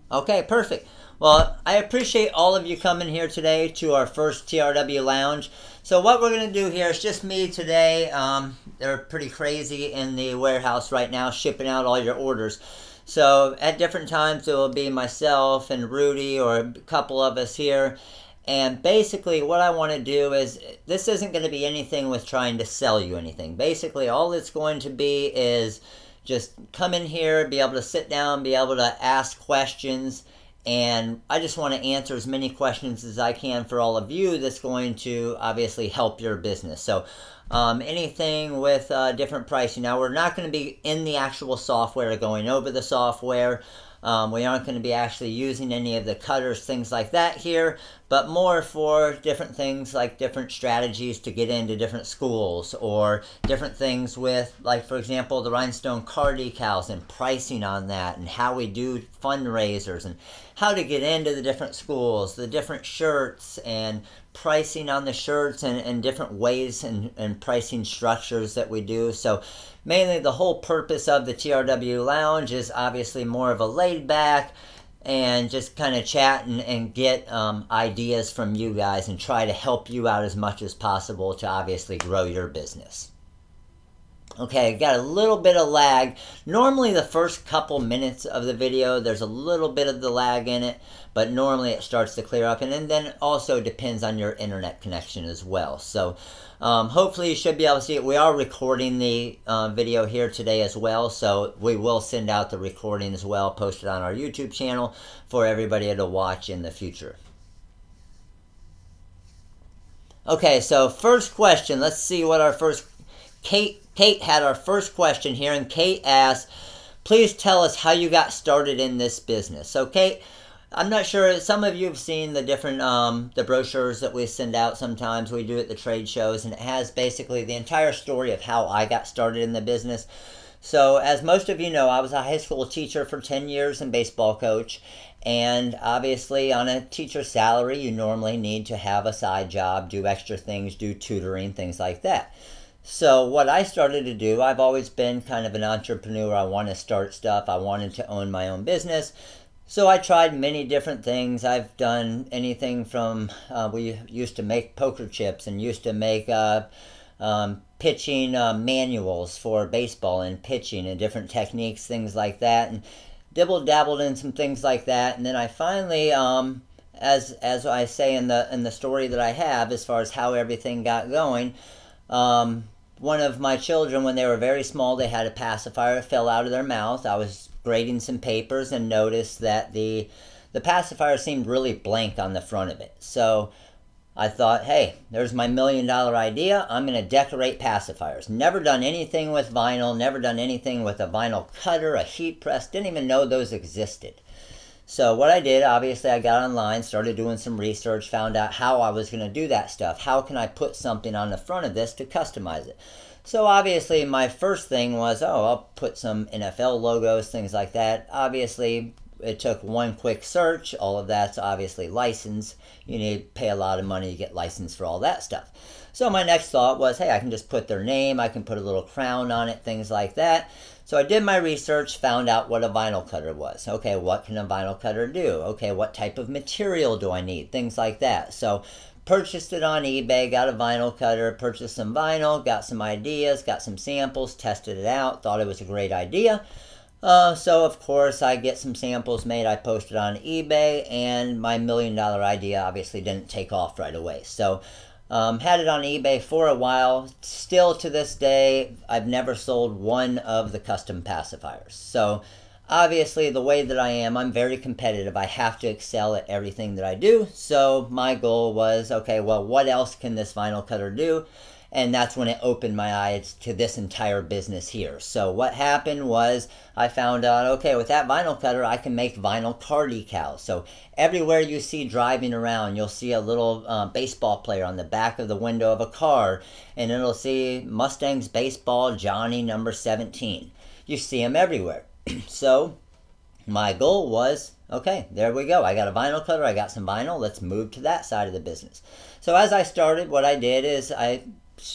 Okay, perfect. Well, I appreciate all of you coming here today to our first TRW lounge. So what we're going to do here is just me today. They're pretty crazy in the warehouse right now, shipping out all your orders. So at different times, it will be myself and Rudy or a couple of us here. And basically what I want to do is, this isn't going to be anything with trying to sell you anything. Basically all it's going to be is just come in here, be able to sit down, be able to ask questions, and I just want to answer as many questions as I can for all of you that's going to obviously help your business. So anything with different pricing. Now, we're not going to be in the actual software or going over the software. We aren't going to be actually using any of the cutters, things like that here, but more for different things like different strategies to get into different schools, or different things with, like, for example, the Rhinestone car decals and pricing on that, and how we do fundraisers, and how to get into the different schools, the different shirts, and pricing on the shirts, and different ways and pricing structures that we do. So mainly the whole purpose of the TRW Lounge is obviously more of a laid back and just kind of chat and get ideas from you guys and try to help you out as much as possible to obviously grow your business. Okay, got a little bit of lag. Normally the first couple minutes of the video, there's a little bit of the lag in it, but normally it starts to clear up, and then it also depends on your internet connection as well. So hopefully you should be able to see it. We are recording the video here today as well, so we will send out the recording as well, posted on our YouTube channel for everybody to watch in the future. Okay, so first question. Let's see what our first... Kate had our first question here, and Kate asked, please tell us how you got started in this business. So Kate, I'm not sure, some of you have seen the different the brochures that we send out sometimes. We do at the trade shows, and it has basically the entire story of how I got started in the business. So as most of you know, I was a high school teacher for 10 years and baseball coach. And obviously on a teacher salary, you normally need to have a side job, do extra things, do tutoring, things like that. So what I started to do, I've always been kind of an entrepreneur. I want to start stuff. I wanted to own my own business. So I tried many different things. I've done anything from, we used to make poker chips and used to make pitching manuals for baseball and pitching and different techniques, things like that. And dabbled in some things like that. And then I finally, as I say in the story that I have, as far as how everything got going, one of my children, when they were very small, they had a pacifier. It fell out of their mouth. I was grading some papers and noticed that the pacifier seemed really blank on the front of it. So I thought, hey, there's my $1 million idea. I'm going to decorate pacifiers. Never done anything with vinyl, never done anything with a vinyl cutter, a heat press, didn't even know those existed. So what I did, obviously I got online, started doing some research, found out how I was going to do that stuff. How can I put something on the front of this to customize it? So obviously my first thing was, oh, I'll put some NFL logos, things like that. Obviously it took one quick search. All of that's obviously licensed. You need to pay a lot of money to get licensed for all that stuff. So my next thought was, hey, I can just put their name, I can put a little crown on it, things like that. So I did my research, found out what a vinyl cutter was. Okay, what can a vinyl cutter do? Okay, what type of material do I need? Things like that. So purchased it on eBay, got a vinyl cutter, purchased some vinyl, got some ideas, got some samples, tested it out, thought it was a great idea. So of course I get some samples made, I posted on eBay, and my $1 million idea obviously didn't take off right away. So had it on eBay for a while. Still to this day, I've never sold one of the custom pacifiers. So obviously the way that I am, I'm very competitive. I have to excel at everything that I do. So my goal was, okay, well, what else can this vinyl cutter do? And that's when it opened my eyes to this entire business here. So what happened was I found out, okay, with that vinyl cutter, I can make vinyl car decals. So everywhere you see driving around, you'll see a little baseball player on the back of the window of a car, and it'll see Mustang's baseball, Johnny, number 17. You see them everywhere. So my goal was, okay, there we go. I got a vinyl cutter, I got some vinyl, let's move to that side of the business. So as I started, what I did is I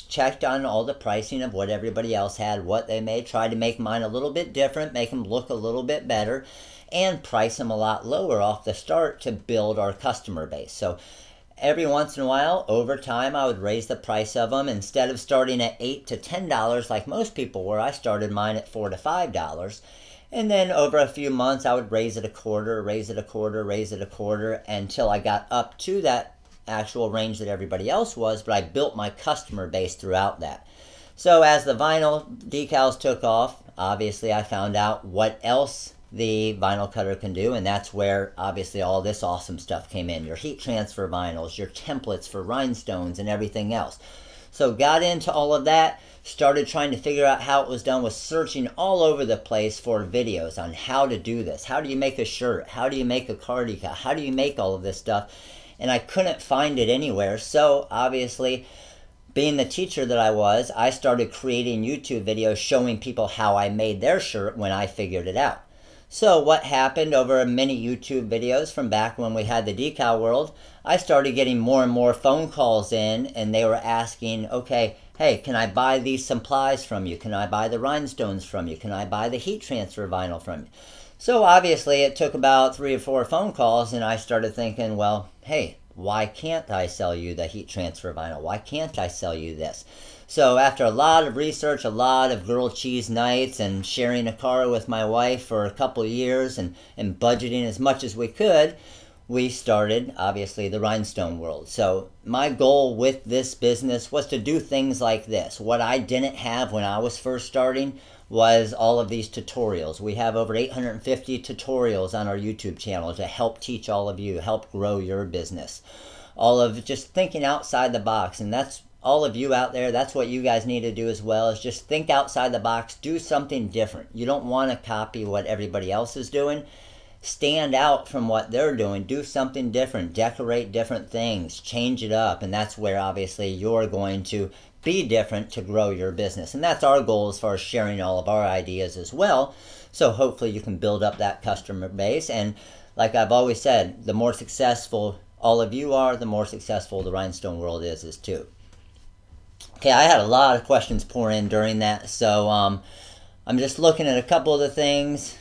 checked on all the pricing of what everybody else had, what they made, tried to make mine a little bit different, make them look a little bit better. and price them a lot lower off the start to build our customer base. So every once in a while, over time, I would raise the price of them. Instead of starting at $8 to $10 like most people were, I started mine at $4 to $5. And then over a few months, I would raise it a quarter, raise it a quarter, raise it a quarter, until I got up to that actual range that everybody else was, but I built my customer base throughout that. So as the vinyl decals took off, obviously I found out what else the vinyl cutter can do, and that's where obviously all this awesome stuff came in. Your heat transfer vinyls, your templates for rhinestones, and everything else. So got into all of that, started trying to figure out how it was done, was searching all over the place for videos on how to do this. How do you make a shirt? How do you make a car decal? How do you make all of this stuff? And I couldn't find it anywhere. So obviously, being the teacher that I was, I started creating YouTube videos showing people how I made their shirt when I figured it out. So what happened over many YouTube videos from back when we had the Decal World, I started getting more and more phone calls in, and they were asking, okay, hey, can I buy these supplies from you? Can I buy the rhinestones from you? Can I buy the heat transfer vinyl from you? So obviously it took about 3 or 4 phone calls, and I started thinking, well, hey, why can't I sell you the heat transfer vinyl? Why can't I sell you this? So after a lot of research, a lot of grilled cheese nights, and sharing a car with my wife for a couple of years, and budgeting as much as we could, we started, obviously, the Rhinestone World. So my goal with this business was to do things like this. What I didn't have when I was first starting was all of these tutorials. We have over 850 tutorials on our YouTube channel to help teach all of you, help grow your business. All of just thinking outside the box, and that's all of you out there, that's what you guys need to do as well, is just think outside the box, do something different. You don't want to copy what everybody else is doing. Stand out from what they're doing, do something different, decorate different things, change it up, and that's where obviously you're going to be different to grow your business. And that's our goal as far as sharing all of our ideas as well. So hopefully you can build up that customer base. And like I've always said, the more successful all of you are, the more successful the Rhinestone World is too. Okay, I had a lot of questions pour in during that, so I'm just looking at a couple of the things.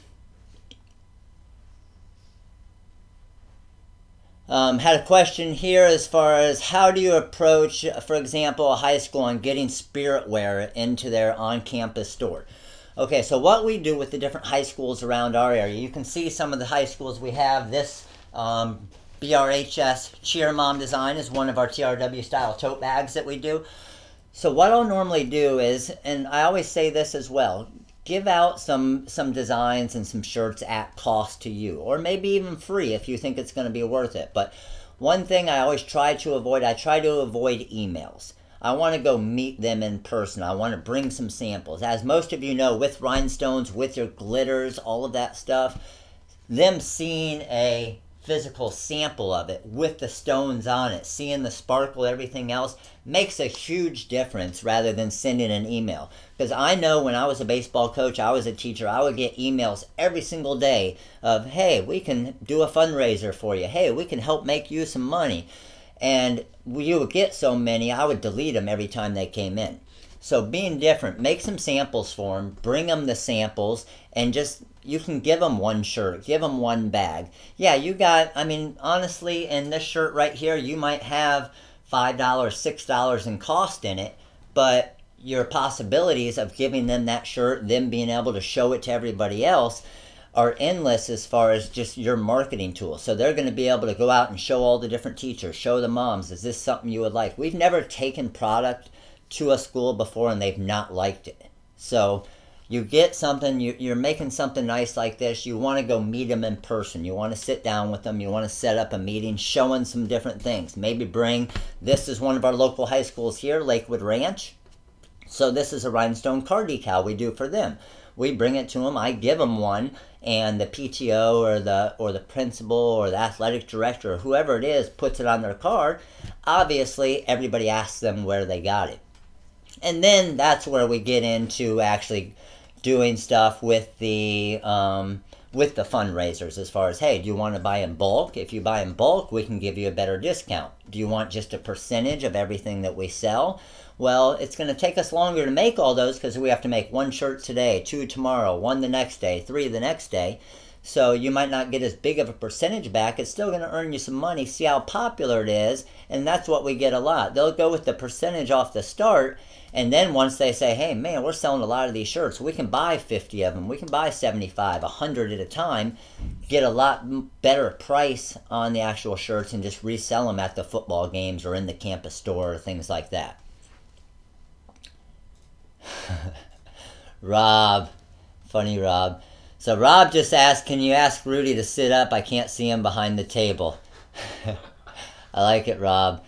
Had a question here as far as how do you approach, for example, a high school on getting spiritware into their on-campus store. Okay, so what we do with the different high schools around our area, you can see some of the high schools we have. This BRHS Cheer Mom design is one of our TRW style tote bags that we do. So what I'll normally do is, and I always say this as well, give out some designs and some shirts at cost to you, or maybe even free if you think it's going to be worth it. But one thing I always try to avoid, I try to avoid emails. I want to go meet them in person. I want to bring some samples. As most of you know, with rhinestones, with your glitters, all of that stuff, them seeing a physical sample of it with the stones on it, seeing the sparkle, everything else, makes a huge difference rather than sending an email. Because I know when I was a baseball coach, I was a teacher, I would get emails every single day of, hey, we can do a fundraiser for you. Hey, we can help make you some money. And you would get so many, I would delete them every time they came in. So being different, make some samples for them, bring them the samples, and just, you can give them one shirt, give them one bag. Yeah, you got, I mean, honestly, in this shirt right here, you might have $5, $6 in cost in it, but your possibilities of giving them that shirt, them being able to show it to everybody else, are endless as far as just your marketing tools. So they're going to be able to go out and show all the different teachers, show the moms, is this something you would like? We've never taken product to a school before and they've not liked it. So you get something, you're making something nice like this, you want to go meet them in person. You want to sit down with them, you want to set up a meeting, showing some different things. Maybe bring, this is one of our local high schools here, Lakewood Ranch. So this is a rhinestone car decal we do for them. We bring it to them, I give them one, and the PTO or the principal or the athletic director or whoever it is puts it on their car. Obviously, everybody asks them where they got it. And then that's where we get into actually doing stuff with the fundraisers as far as, hey, do you want to buy in bulk? If you buy in bulk, we can give you a better discount. Do you want just a percentage of everything that we sell? Well, it's going to take us longer to make all those because we have to make 1 shirt today, 2 tomorrow, 1 the next day, 3 the next day. So you might not get as big of a percentage back. It's still going to earn you some money. See how popular it is. And that's what we get a lot. They'll go with the percentage off the start. And then once they say, hey, man, we're selling a lot of these shirts. We can buy 50 of them. We can buy 75, 100 at a time. Get a lot better price on the actual shirts and just resell them at the football games or in the campus store or things like that. Rob. Funny Rob. So Rob just asked, can you ask Rudy to sit up? I can't see him behind the table. I like it, Rob.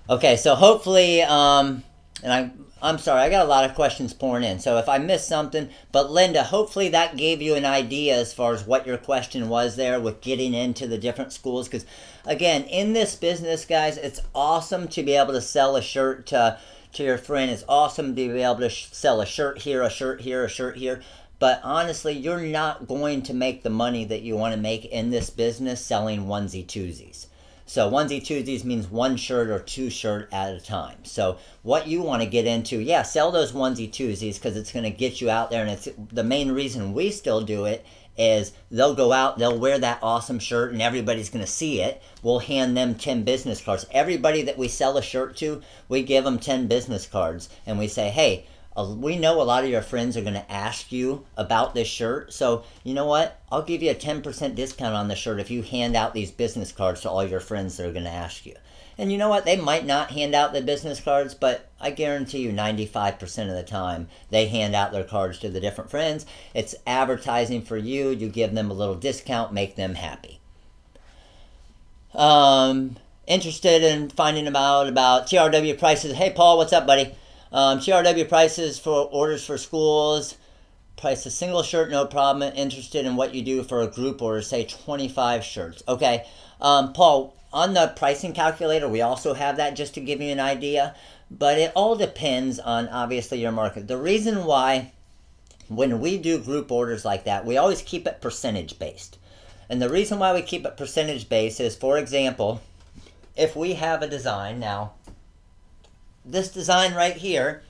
Okay, so hopefully, and I'm sorry, I got a lot of questions pouring in. So if I missed something, but Linda, hopefully that gave you an idea as far as what your question was there with getting into the different schools. Because again, in this business, guys, it's awesome to be able to sell a shirt to your friend. It's awesome to be able to sell a shirt here, a shirt here, a shirt here. But honestly, you're not going to make the money that you want to make in this business selling onesie twosies. So onesie twosies means one shirt or two shirt at a time. So what you want to get into, yeah, sell those onesie twosies because it's going to get you out there. And it's the main reason we still do it is they'll go out, they'll wear that awesome shirt and everybody's going to see it. We'll hand them 10 business cards. Everybody that we sell a shirt to, we give them 10 business cards and we say, hey, we know a lot of your friends are going to ask you about this shirt. So, you know what? I'll give you a 10% discount on the shirt if you hand out these business cards to all your friends that are going to ask you. And you know what? They might not hand out the business cards, but I guarantee you 95% of the time they hand out their cards to the different friends. It's advertising for you. You give them a little discount, make them happy. Interested in finding out about TRW prices. Hey, Paul, what's up, buddy? TRW prices for orders for schools. Price a single shirt, no problem. Interested in what you do for a group order, say 25 shirts. Okay, Paul, on the pricing calculator, we also have that just to give you an idea. But it all depends on, obviously, your market. The reason why, when we do group orders like that, we always keep it percentage based. And the reason why we keep it percentage based is, for example, if we have a design now, this design right here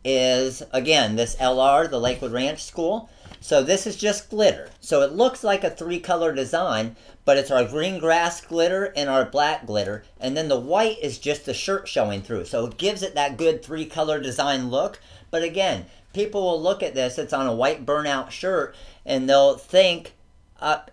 is, again, this LR, the Lakewood Ranch School. So this is just glitter. So it looks like a 3-color design, but it's our green grass glitter and our black glitter. And then the white is just the shirt showing through. So it gives it that good 3-color design look. But again, people will look at this, it's on a white burnout shirt, and they'll think,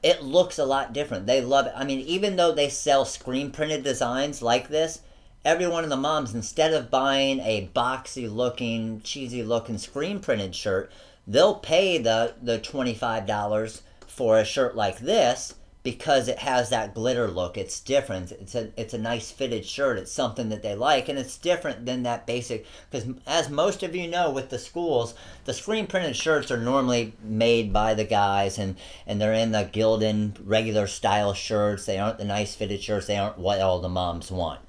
it looks a lot different. They love it. I mean, even though they sell screen printed designs like this, every one of the moms, instead of buying a boxy looking, cheesy looking screen printed shirt, they'll pay the $25 for a shirt like this because it has that glitter look. It's different. It's a nice fitted shirt. It's something that they like, and it's different than that basic, because as most of you know with the schools, the screen printed shirts are normally made by the guys, and they're in the Gildan regular style shirts. They aren't the nice fitted shirts. They aren't what all the moms want.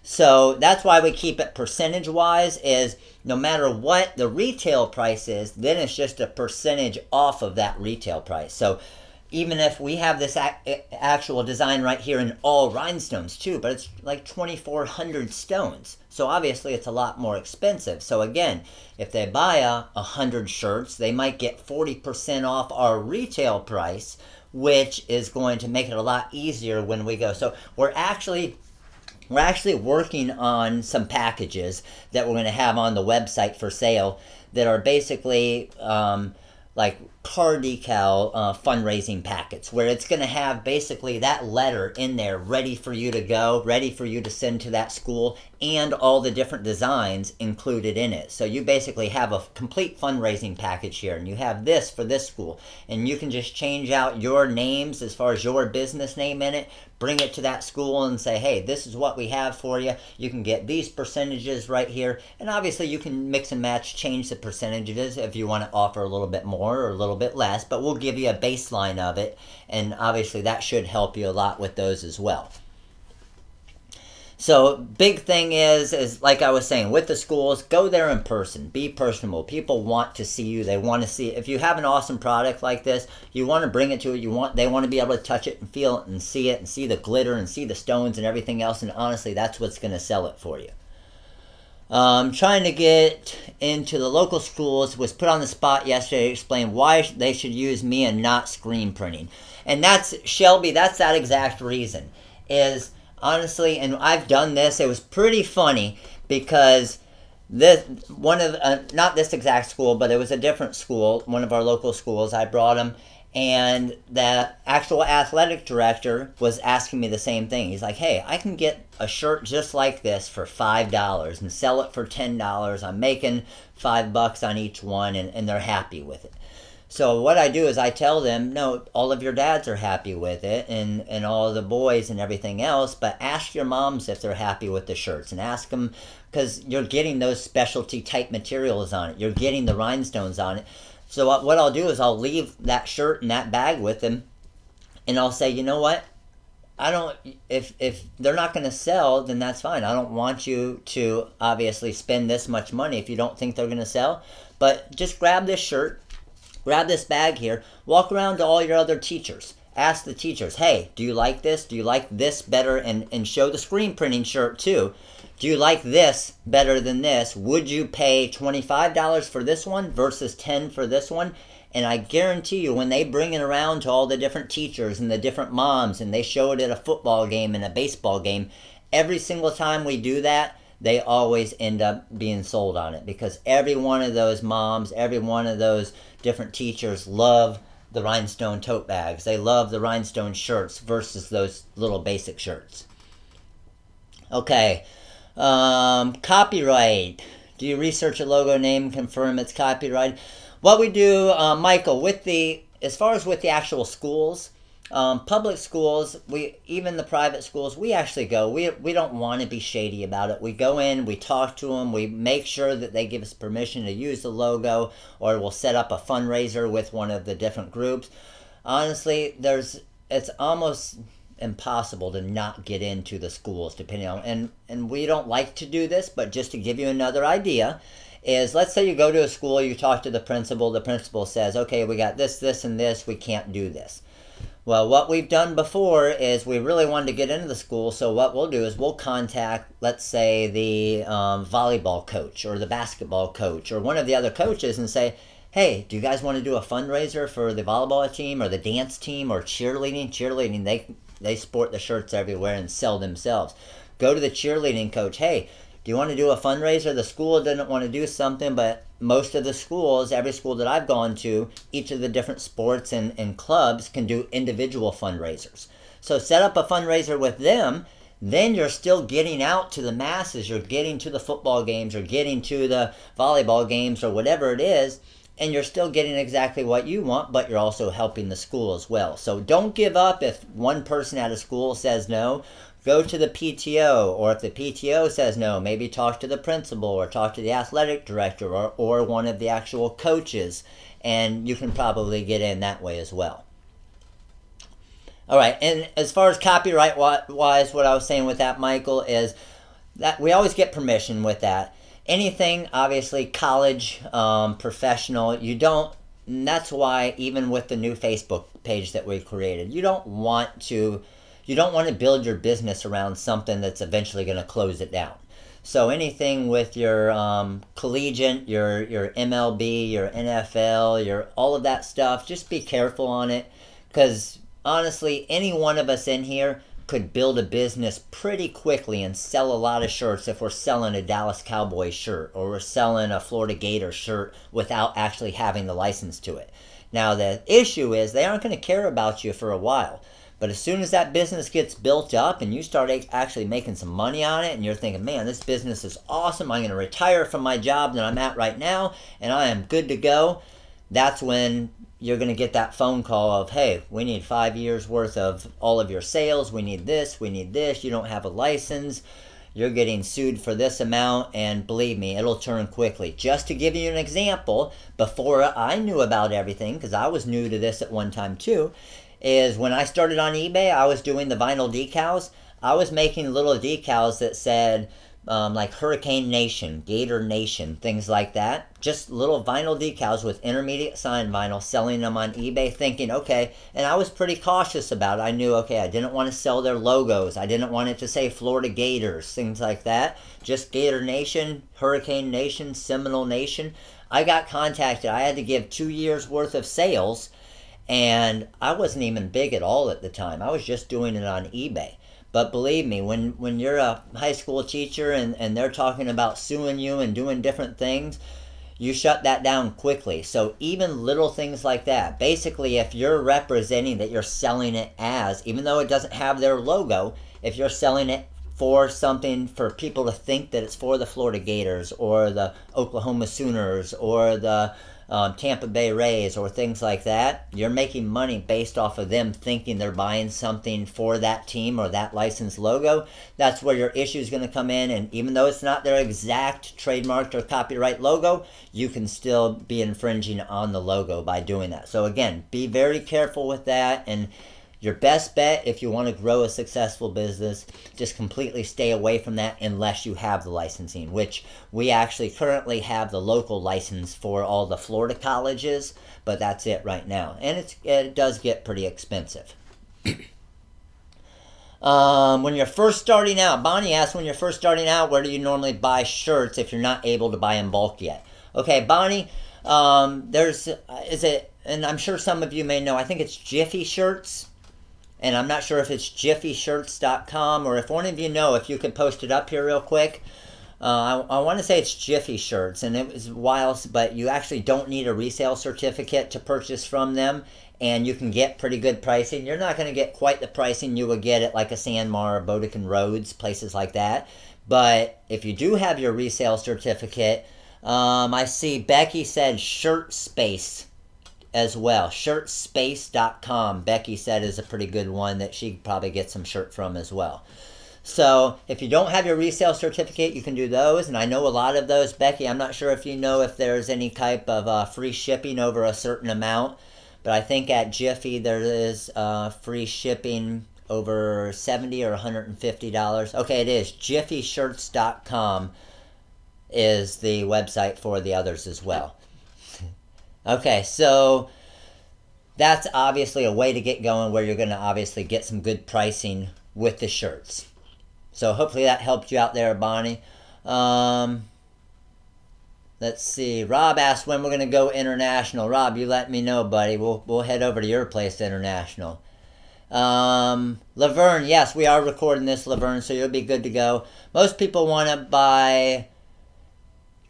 So that's why we keep it percentage-wise, is no matter what the retail price is, then it's just a percentage off of that retail price. So even if we have this actual design right here in all rhinestones too, but it's like 2,400 stones. So obviously it's a lot more expensive. So again, if they buy 100 shirts, they might get 40% off our retail price, which is going to make it a lot easier when we go. So we're actually working on some packages that we're going to have on the website for sale that are basically like car decal fundraising packets, where it's going to have basically that letter in there ready for you to go, ready for you to send to that school, and all the different designs included in it. So you basically have a complete fundraising package here, and you have this for this school, and you can just change out your names as far as your business name in it, bring it to that school and say, hey, this is what we have for you. You can get these percentages right here, and obviously you can mix and match, change the percentages if you want to offer a little bit more or a little bit less, but we'll give you a baseline of it, and obviously that should help you a lot with those as well. So big thing is like I was saying, with the schools, go there in person, be personable. People want to see you. They want to see, if you have an awesome product like this, you want to bring it to it. They want to be able to touch it and feel it and see the glitter and see the stones and everything else. And honestly, that's what's going to sell it for you. Trying to get into the local schools, was put on the spot yesterday to explain why they should use me and not screen printing. And that's, Shelby, that's that exact reason. Is honestly, and I've done this, it was pretty funny because this one of not this exact school, but it was a different school, one of our local schools. I brought them, and the actual athletic director was asking me the same thing. He's like, hey, I can get a shirt just like this for $5 and sell it for $10. I'm making $5 on each one, and they're happy with it. So what I do is I tell them, no, all of your dads are happy with it, and all of the boys and everything else, but ask your moms if they're happy with the shirts, and ask them, because you're getting those specialty type materials on it. You're getting the rhinestones on it. So what I'll do is I'll leave that shirt in that bag with them, and I'll say, you know what? I don't, if they're not going to sell, then that's fine. I don't want you to obviously spend this much money if you don't think they're going to sell. But just grab this shirt, grab this bag here, walk around to all your other teachers. Ask the teachers, hey, do you like this? Do you like this better? And show the screen printing shirt too. Do you like this better than this? Would you pay $25 for this one versus $10 for this one? And I guarantee you, when they bring it around to all the different teachers and the different moms, and they show it at a football game and a baseball game, every single time we do that, they always end up being sold on it, because every one of those moms, every one of those different teachers love the rhinestone tote bags. They love the rhinestone shirts versus those little basic shirts. Okay, copyright. Do you research a logo name, confirm it's copyright? What we do, Michael, with as far as with the actual schools, public schools, even the private schools, we actually go. We don't want to be shady about it. We go in, we talk to them, we make sure that they give us permission to use the logo, or we'll set up a fundraiser with one of the different groups. Honestly, it's almost impossible to not get into the schools, depending on, and we don't like to do this, but just to give you another idea, is let's say you go to a school, you talk to the principal says, okay, we got this, this, and this, we can't do this. Well, what we've done before is we really wanted to get into the school, so what we'll do is we'll contact, let's say, the volleyball coach or the basketball coach or one of the other coaches and say, hey, do you guys want to do a fundraiser for the volleyball team or the dance team or cheerleading? Cheerleading, they sport the shirts everywhere and sell themselves. Go to the cheerleading coach, hey, do you want to do a fundraiser? The school didn't want to do something, but most of the schools, every school that I've gone to, each of the different sports and clubs can do individual fundraisers. So set up a fundraiser with them, then you're still getting out to the masses. You're getting to the football games, you're getting to the volleyball games or whatever it is, and you're still getting exactly what you want, but you're also helping the school as well. So don't give up if one person at a school says no. Go to the PTO, or if the PTO says no, maybe talk to the principal or talk to the athletic director or one of the actual coaches, and you can probably get in that way as well. All right, and as far as copyright-wise, what I was saying with that, Michael, is that we always get permission with that. Anything, obviously, college, professional, you don't, and that's why even with the new Facebook page that we created, you don't want to build your business around something that's eventually going to close it down. So anything with your collegiate, your MLB, your NFL, your all of that stuff, just be careful on it, because honestly, any one of us in here could build a business pretty quickly and sell a lot of shirts if we're selling a Dallas Cowboys shirt or we're selling a Florida Gators shirt without actually having the license to it. Now the issue is they aren't going to care about you for a while. But as soon as that business gets built up and you start actually making some money on it and you're thinking, man, this business is awesome, I'm going to retire from my job that I'm at right now and I am good to go, that's when you're going to get that phone call of, hey, we need 5 years worth of all of your sales, we need this, you don't have a license, you're getting sued for this amount, and believe me, it'll turn quickly. Just to give you an example, before I knew about everything, because I was new to this at one time too, is when I started on eBay, I was doing the vinyl decals. I was making little decals that said, like Hurricane Nation, Gator Nation, things like that. Just little vinyl decals with intermediate sign vinyl, selling them on eBay, thinking, okay, and I was pretty cautious about it. I knew, okay, I didn't want to sell their logos. I didn't want it to say Florida Gators, things like that. Just Gator Nation, Hurricane Nation, Seminole Nation. I got contacted. I had to give 2 years worth of sales, and I wasn't even big at all at the time. I was just doing it on eBay. But believe me, when you're a high school teacher and they're talking about suing you and doing different things, you shut that down quickly. So even little things like that. Basically, if you're representing that you're selling it as, even though it doesn't have their logo, if you're selling it for something for people to think that it's for the Florida Gators or the Oklahoma Sooners or the Tampa Bay Rays or things like that, you're making money based off of them thinking they're buying something for that team or that licensed logo. That's where your issue is going to come in, and even though it's not their exact trademarked or copyright logo, you can still be infringing on the logo by doing that. So again, be very careful with that, and your best bet if you want to grow a successful business, just completely stay away from that unless you have the licensing, which we actually currently have the local license for all the Florida colleges, but that's it right now. And it does get pretty expensive. When you're first starting out, Bonnie asked, when you're first starting out, where do you normally buy shirts if you're not able to buy in bulk yet? Okay, Bonnie, and I'm sure some of you may know, I think it's Jiffy Shirts. And I'm not sure if it's jiffyshirts.com, or if one of you know, if you could post it up here real quick. I want to say it's Jiffy Shirts, and it was a while, but you actually don't need a resale certificate to purchase from them, and you can get pretty good pricing. You're not going to get quite the pricing you would get at like a Sanmar or Bodekin Roads, places like that. But if you do have your resale certificate, I see Becky said Shirt Space as well. Shirtspace.com, Becky said, is a pretty good one that she probably gets some shirt from as well. So if you don't have your resale certificate, you can do those, and I know a lot of those. Becky, I'm not sure if you know if there's any type of free shipping over a certain amount, but I think at Jiffy there is free shipping over $70 or $150. Okay, it is. JiffyShirts.com is the website for the others as well. Okay, so that's obviously a way to get going where you're going to obviously get some good pricing with the shirts. So hopefully that helped you out there, Bonnie. Let's see. Rob asked when we're going to go international. Rob, you let me know, buddy. We'll head over to your place international. Laverne, yes, we are recording this, Laverne, so you'll be good to go. Most people want to buy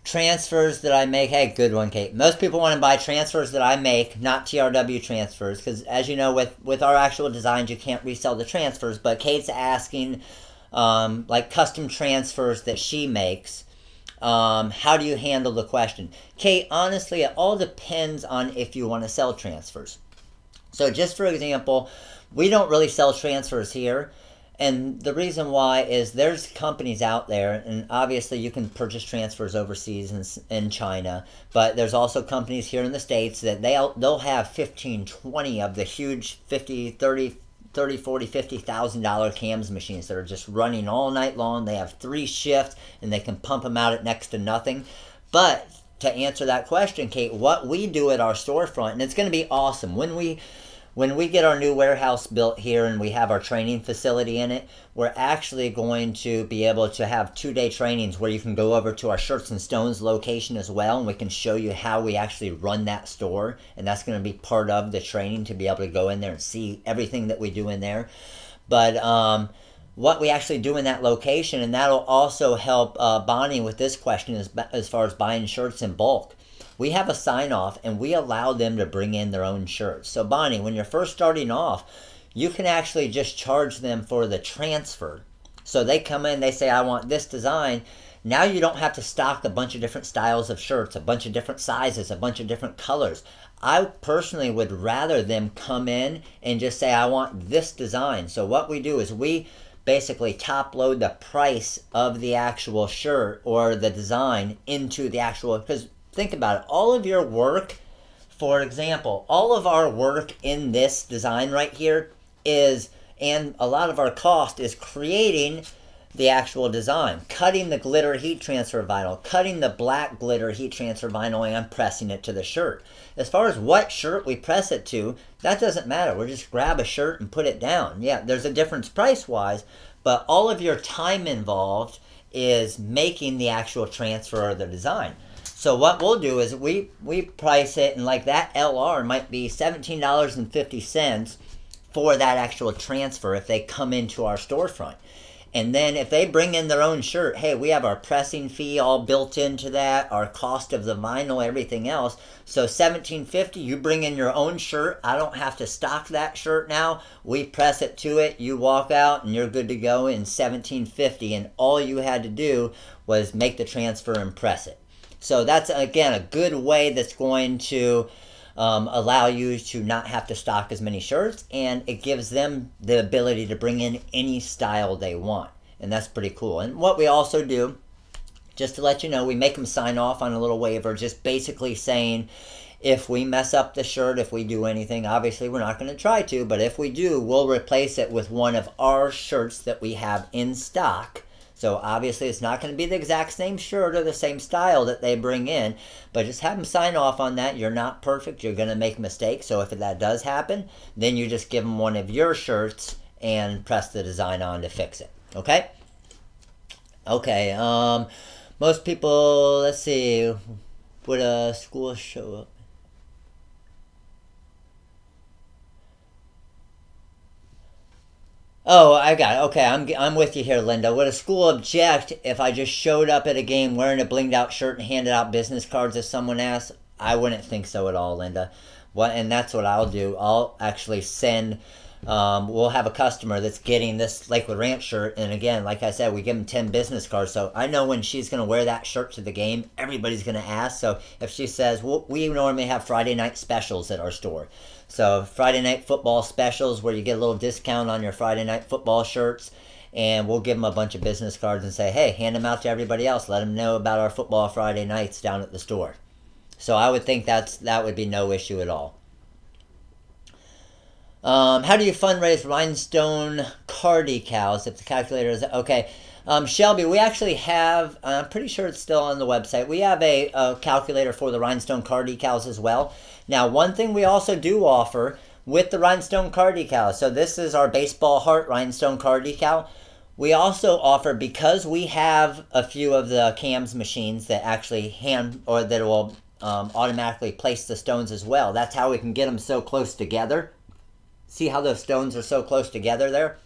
transfers that I make. Hey, good one, Kate. Most people want to buy transfers that I make, not TRW transfers, because as you know, with our actual designs, you can't resell the transfers, but Kate's asking like custom transfers that she makes. How do you handle the question? Kate, honestly, it all depends on if you want to sell transfers. So just for example, we don't really sell transfers here. And the reason why is there's companies out there, and obviously you can purchase transfers overseas in China, but there's also companies here in the States that they'll have 15, 20 of the huge $50, $30, $40, $50,000 cams machines that are just running all night long. They have 3 shifts, and they can pump them out at next to nothing. But to answer that question, Kate, what we do at our storefront, and it's going to be awesome, when we get our new warehouse built here and we have our training facility in it, we're actually going to be able to have 2-day trainings where you can go over to our Shirts and Stones location as well, and we can show you how we actually run that store, and that's going to be part of the training to be able to go in there and see everything that we do in there. But what we actually do in that location, and that'll also help Bonnie with this question as far as buying shirts in bulk. We have a sign-off, and we allow them to bring in their own shirts. So, Bonnie, when you're first starting off, you can actually just charge them for the transfer. So they come in, they say, I want this design. Now you don't have to stock a bunch of different styles of shirts, a bunch of different sizes, a bunch of different colors. I personally would rather them come in and just say, I want this design. So what we do is we basically top load the price of the actual shirt or the design into the actual, because think about it, all of your work, for example, all of our work in this design right here is, and a lot of our cost is creating the actual design, cutting the glitter heat transfer vinyl, cutting the black glitter heat transfer vinyl, and pressing it to the shirt. As far as what shirt we press it to, that doesn't matter. We'll just grab a shirt and put it down. Yeah, there's a difference price-wise, but all of your time involved is making the actual transfer of the design. So what we'll do is we price it, and like that LR might be $17.50 for that actual transfer if they come into our storefront. And then if they bring in their own shirt, hey, we have our pressing fee all built into that, our cost of the vinyl, everything else. So $17.50, you bring in your own shirt. I don't have to stock that shirt now. We press it to it, you walk out, and you're good to go in $17.50. And all you had to do was make the transfer and press it. So that's, again, a good way that's going to allow you to not have to stock as many shirts, and it gives them the ability to bring in any style they want, and that's pretty cool. And what we also do, just to let you know, we make them sign off on a little waiver, just basically saying if we mess up the shirt, if we do anything, obviously we're not going to try to, but if we do, we'll replace it with one of our shirts that we have in stock. So obviously it's not going to be the exact same shirt or the same style that they bring in, but just have them sign off on that. You're not perfect. You're going to make mistakes. So if that does happen, then you just give them one of your shirts and press the design on to fix it. Okay? Okay. Most people, let's see, would a school show up? Oh, I got it. Okay, I'm with you here, Linda. Would a school object if I just showed up at a game wearing a blinged out shirt and handed out business cards if someone asked? I wouldn't think so at all, Linda. And that's what I'll do. I'll actually send, we'll have a customer that's getting this Lakewood Ranch shirt, and again, like I said, we give them 10 business cards, so I know when she's going to wear that shirt to the game, everybody's going to ask. So if she says, well, we normally have Friday night specials at our store. So Friday night football specials where you get a little discount on your Friday night football shirts, and we'll give them a bunch of business cards and say, hey, hand them out to everybody else. Let them know about our football Friday nights down at the store. So I would think that would be no issue at all. How do you fundraise rhinestone car decals if the calculator is... Okay, Shelby, we actually have, I'm pretty sure it's still on the website, we have a calculator for the rhinestone car decals as well. Now, one thing we also do offer with the rhinestone car decal, so this is our baseball heart rhinestone car decal. We also offer, because we have a few of the cams machines that actually that will automatically place the stones as well. That's how we can get them so close together. See how those stones are so close together there?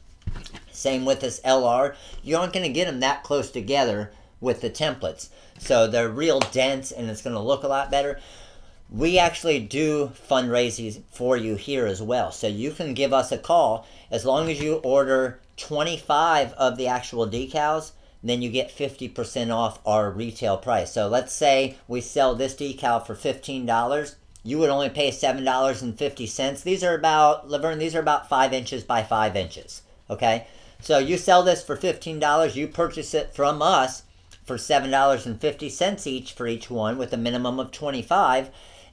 Same with this LR. You aren't going to get them that close together with the templates. So they're real dense and it's going to look a lot better. We actually do fundraising for you here as well. So you can give us a call as long as you order 25 of the actual decals, then you get 50% off our retail price. So let's say we sell this decal for $15. You would only pay $7.50. These are about, Laverne, these are about 5 inches by 5 inches. Okay? So you sell this for $15. You purchase it from us for $7.50 each for each one with a minimum of 25.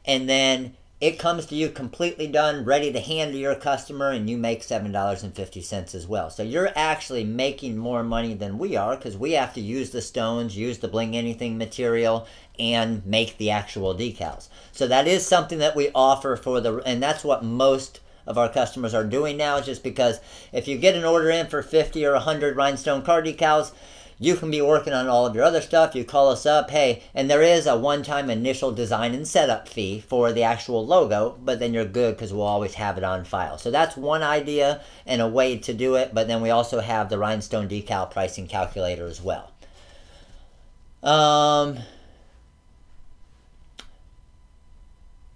And then it comes to you completely done, ready to hand to your customer, and you make $7.50 as well. So you're actually making more money than we are because we have to use the stones, use the bling anything material, and make the actual decals. So that is something that we offer for and that's what most of our customers are doing now, just because if you get an order in for 50 or 100 rhinestone car decals, you can be working on all of your other stuff. You call us up, hey, and there is a one-time initial design and setup fee for the actual logo, but then you're good because we'll always have it on file. So that's one idea and a way to do it, but then we also have the rhinestone decal pricing calculator as well.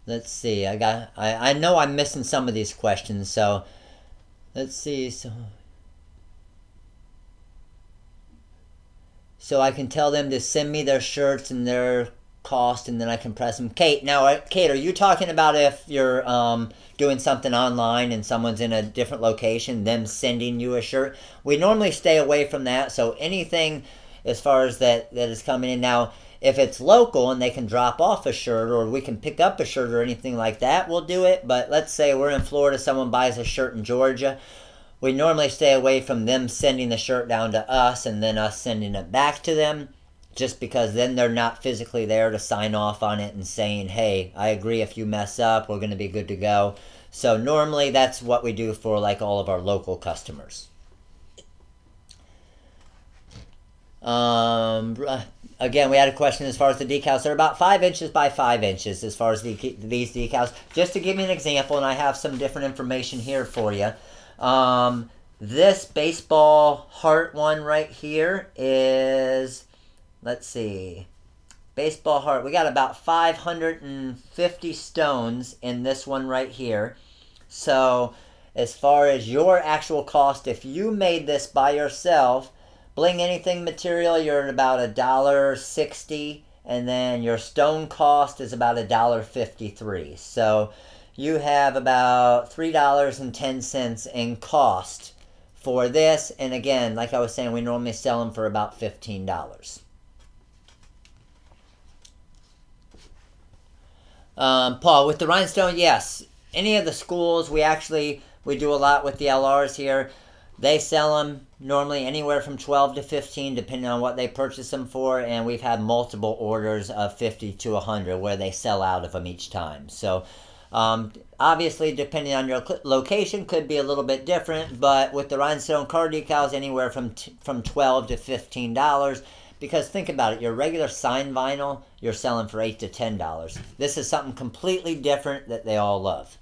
Let's see, I know I'm missing some of these questions, so let's see. So I can tell them to send me their shirts and their cost, and then I can press them. Kate, now, Kate, are you talking about if you're doing something online and someone's in a different location, them sending you a shirt? We normally stay away from that, so anything as far as that is coming in. Now, if it's local and they can drop off a shirt or we can pick up a shirt or anything like that, we'll do it. But let's say we're in Florida, someone buys a shirt in Georgia. we normally stay away from them sending the shirt down to us and then us sending it back to them, just because then they're not physically there to sign off on it and saying, hey, I agree, if you mess up, we're going to be good to go. So normally that's what we do for like all of our local customers. Again, we had a question as far as the decals. They're about 5 inches by 5 inches as far as these decals. Just to give you an example, and I have some different information here for you. This baseball heart one right here is, let's see, baseball heart. We got about 550 stones in this one right here. So as far as your actual cost, if you made this by yourself, Bling Anything material, you're at about $1.60, and then your stone cost is about $1.53. So you have about $3.10 in cost for this. And again, like I was saying, we normally sell them for about $15. Paul, with the rhinestone, yes. Any of the schools, we do a lot with the LRs here. They sell them normally anywhere from 12 to 15, depending on what they purchase them for, and we've had multiple orders of 50 to 100 where they sell out of them each time. So obviously, depending on your location, could be a little bit different, but with the rhinestone car decals, anywhere from $12 to $15. Because think about it, your regular sign vinyl, you're selling for $8 to $10. This is something completely different that they all love.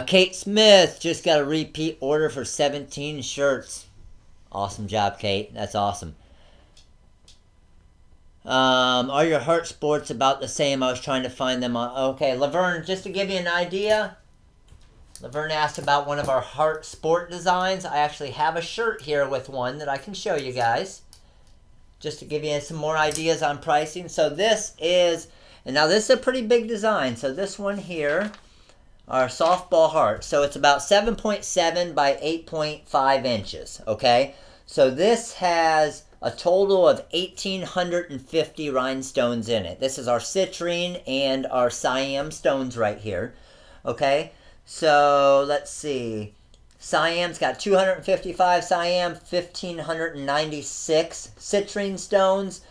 Kate Smith just got a repeat order for 17 shirts. Awesome job, Kate. That's awesome. Are your heart sports about the same? I was trying to find them on. Okay, Laverne, just to give you an idea, Laverne asked about one of our heart sport designs. I actually have a shirt here with one that I can show you guys, just to give you some more ideas on pricing. So this is, and now this is a pretty big design. So this one here, our softball heart. So it's about 7.7 by 8.5 inches, okay? So this has a total of 1,850 rhinestones in it. This is our citrine and our Siam stones right here, okay? So let's see. Siam's got 255 Siam, 1,596 citrine stones.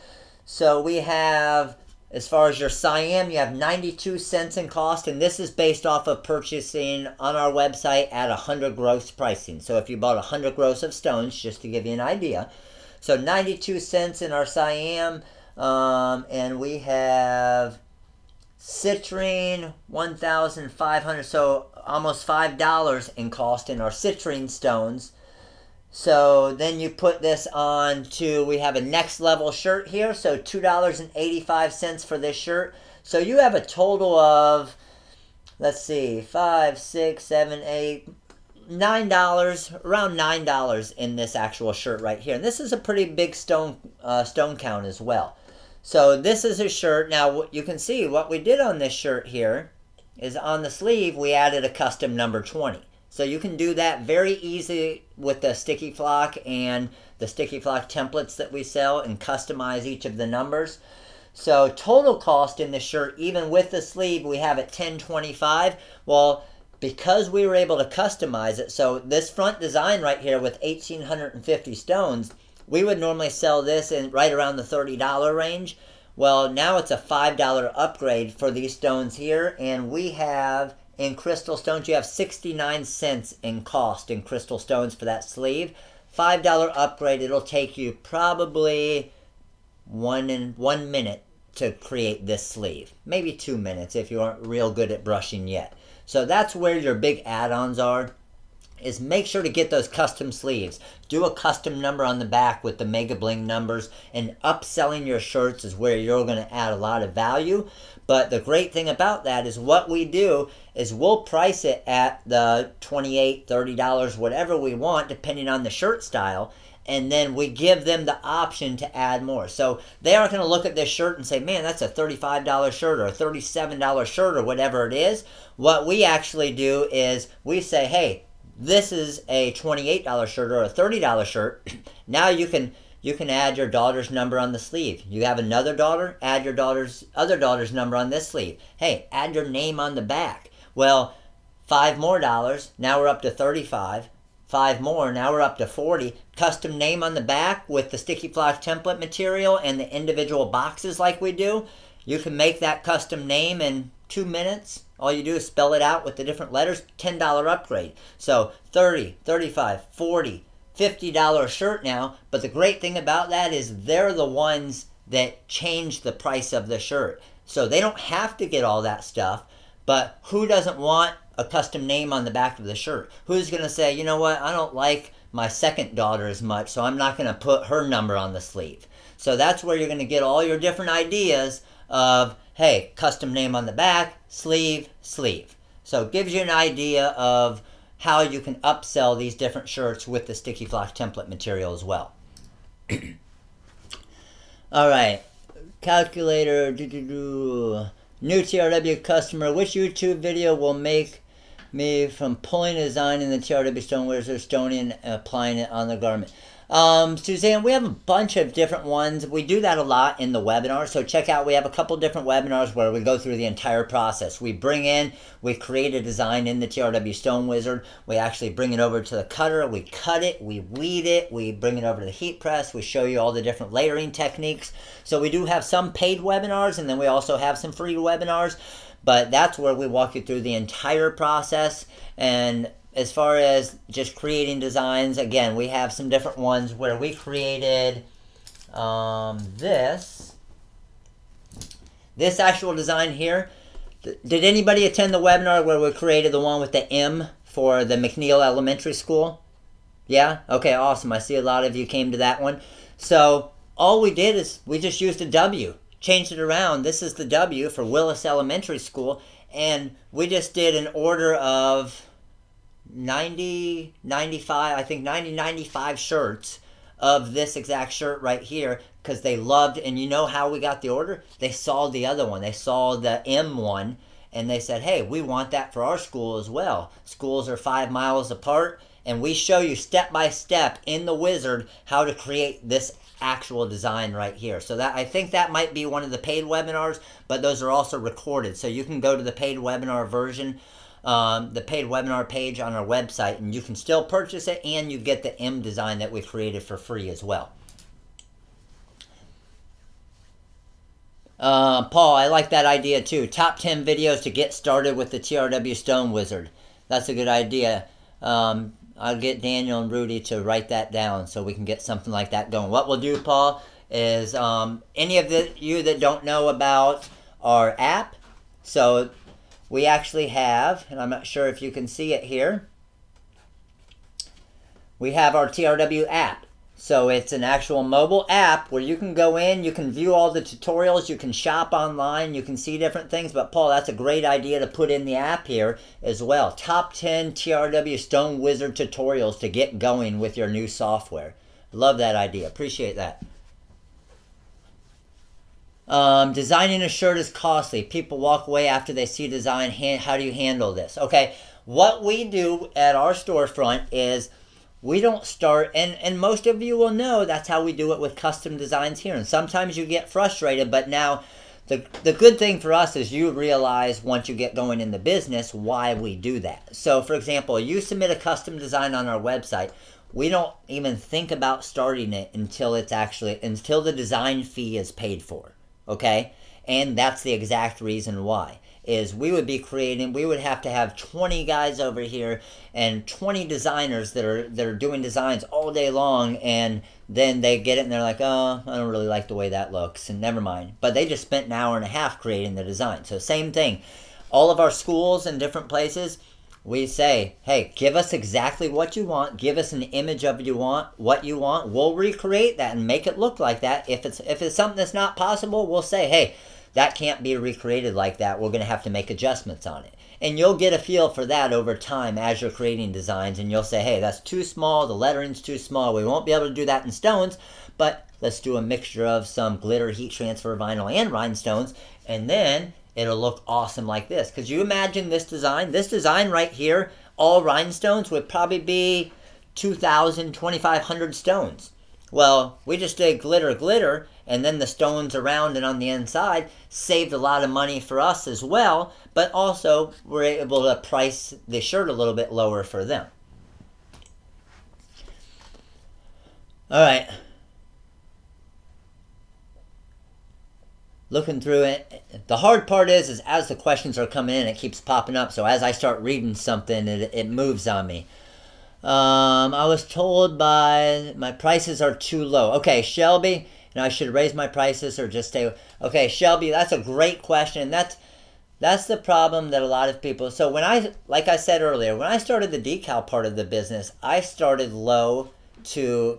So we have, as far as your Siam, you have 92 cents in cost, and this is based off of purchasing on our website at 100 gross pricing. So if you bought 100 gross of stones, just to give you an idea. So 92 cents in our Siam, and we have citrine, 1,500, so almost $5 in cost in our citrine stones. So then you put this on to, we have a next level shirt here, so $2.85 for this shirt. So you have a total of, let's see, $5, $6, $7, $8, $9, around $9 in this actual shirt right here. And this is a pretty big stone count as well. So this is a shirt. Now you can see what we did on this shirt here is on the sleeve we added a custom number 20. So you can do that very easy with the sticky flock and the sticky flock templates that we sell and customize each of the numbers. So total cost in the shirt, even with the sleeve, we have at $10.25. Well, because we were able to customize it, so this front design right here with 1,850 stones, we would normally sell this in right around the $30 range. Well, now it's a $5 upgrade for these stones here, and we have, in crystal stones, you have 69 cents in cost in crystal stones for that sleeve. $5 upgrade, it'll take you probably one minute to create this sleeve. Maybe 2 minutes if you aren't real good at brushing yet. So that's where your big add-ons are, is make sure to get those custom sleeves. Do a custom number on the back with the Mega Bling numbers, and upselling your shirts is where you're going to add a lot of value. But the great thing about that is what we do is we'll price it at the $28, $30, whatever we want, depending on the shirt style. And then we give them the option to add more. So they aren't going to look at this shirt and say, man, that's a $35 shirt or a $37 shirt or whatever it is. What we actually do is we say, hey, this is a $28 shirt or a $30 shirt. Now you can add your daughter's number on the sleeve. You have another daughter, add your other daughter's number on this sleeve. Hey, add your name on the back. Well, $5 more, now we're up to 35. 5 more, now we're up to 40. Custom name on the back with the sticky flash template material and the individual boxes like we do. You can make that custom name in 2 minutes. All you do is spell it out with the different letters. $10 upgrade. So 30, 35, 40, $50 shirt now. But the great thing about that is they're the ones that change the price of the shirt. So they don't have to get all that stuff. But who doesn't want a custom name on the back of the shirt? Who's going to say, you know what, I don't like my second daughter as much, so I'm not going to put her number on the sleeve. So that's where you're going to get all your different ideas of, hey, custom name on the back, sleeve, sleeve. So it gives you an idea of how you can upsell these different shirts with the sticky flash template material as well. All right, calculator, new TRW customer, which YouTube video will make me from pulling a design in the TRW stone wizard stone and applying it on the garment? Suzanne, we have a bunch of different ones. We do that a lot in the webinar. So check out, we have a couple different webinars where we go through the entire process. We create a design in the TRW Stone Wizard. We actually bring it over to the cutter. We cut it, we weed it, we bring it over to the heat press. We show you all the different layering techniques. So we do have some paid webinars, and then we also have some free webinars. But that's where we walk you through the entire process. And as far as just creating designs, again, we have some different ones where we created this actual design here. Did anybody attend the webinar where we created the one with the M for the McNeil Elementary School? Yeah? Okay, awesome. I see a lot of you came to that one. So all we did is we just used a W, changed it around. This is the W for Willis Elementary School, and we just did an order of 95 shirts of this exact shirt right here, because they loved, and you know how we got the order? They saw the other one. They saw the M one, and they said, hey, we want that for our school as well. Schools are 5 miles apart, and we show you step by step in the wizard how to create this actual design right here. So that, I think that might be one of the paid webinars, but those are also recorded. So you can go to the paid webinar version, the paid webinar page on our website, and you can still purchase it, and you get the M design that we created for free as well. Paul, I like that idea too. Top 10 videos to get started with the TRW Stone Wizard. That's a good idea. I'll get Daniel and Rudy to write that down so we can get something like that going. What we'll do, Paul, is any of you that don't know about our app, so we actually have, and I'm not sure if you can see it here, we have our TRW app. So it's an actual mobile app where you can go in, you can view all the tutorials, you can shop online, you can see different things. But Paul, that's a great idea to put in the app here as well. Top 10 TRW Stone Wizard tutorials to get going with your new software. Love that idea. Appreciate that. Designing a shirt is costly. People walk away after they see design. How do you handle this? Okay, what we do at our storefront is we don't start, and most of you will know that's how we do it with custom designs here. And sometimes you get frustrated, but now the good thing for us is you realize once you get going in the business why we do that. So for example, you submit a custom design on our website, we don't even think about starting it until the design fee is paid for, okay? And that's the exact reason why. Is we would have to have 20 guys over here and 20 designers that are doing designs all day long, and then they get it and they're like, oh, I don't really like the way that looks, and never mind. But they just spent an hour and a half creating the design. So same thing. All of our schools and different places, we say, hey, give us exactly what you want. Give us an image of what you want. We'll recreate that and make it look like that. If it's something that's not possible, we'll say, hey, that can't be recreated like that. We're going to have to make adjustments on it. And you'll get a feel for that over time as you're creating designs. And you'll say, hey, that's too small. The lettering's too small. We won't be able to do that in stones. But let's do a mixture of some glitter, heat transfer vinyl, and rhinestones. And then it'll look awesome like this. Because you imagine this design right here, all rhinestones would probably be 2,000, 2,500 stones. Well, we just did glitter, and then the stones around and on the inside saved a lot of money for us as well, but also we're able to price the shirt a little bit lower for them. All right. Looking through it. The hard part is as the questions are coming in, it keeps popping up. So as I start reading something, it moves on me. I was told my prices are too low. Okay, Shelby, I should raise my prices or just stay. Okay, Shelby, that's a great question. That's the problem that a lot of people. So like I said earlier, when I started the decal part of the business, I started low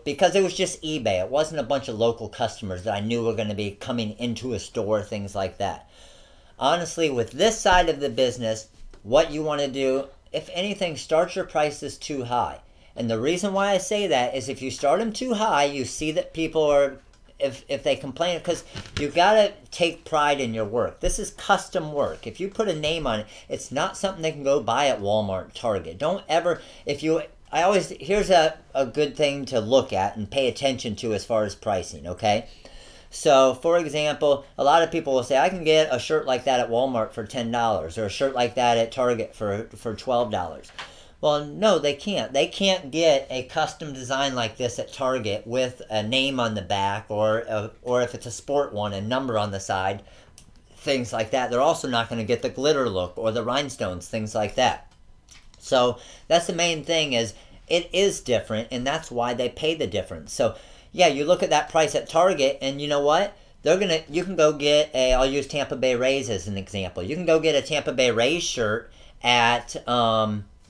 because it was just eBay. It wasn't a bunch of local customers that I knew were going to be coming into a store, things like that. Honestly, with this side of the business, what you want to do, if anything, start your prices too high. And the reason why I say that is if you start them too high, you see that people are, if they complain, because you got to take pride in your work. This is custom work. If you put a name on it, it's not something they can go buy at Walmart, Target. Don't ever, here's a good thing to look at and pay attention to as far as pricing, okay? So, for example, a lot of people will say, I can get a shirt like that at Walmart for $10 or a shirt like that at Target for $12. Well, no, they can't. They can't get a custom design like this at Target with a name on the back or if it's a sport one, a number on the side, things like that. They're also not going to get the glitter look or the rhinestones, things like that. So that's the main thing is it is different, and that's why they pay the difference. So yeah, you look at that price at Target, and you know what? You can go get I'll use Tampa Bay Rays as an example. You can go get a Tampa Bay Rays shirt at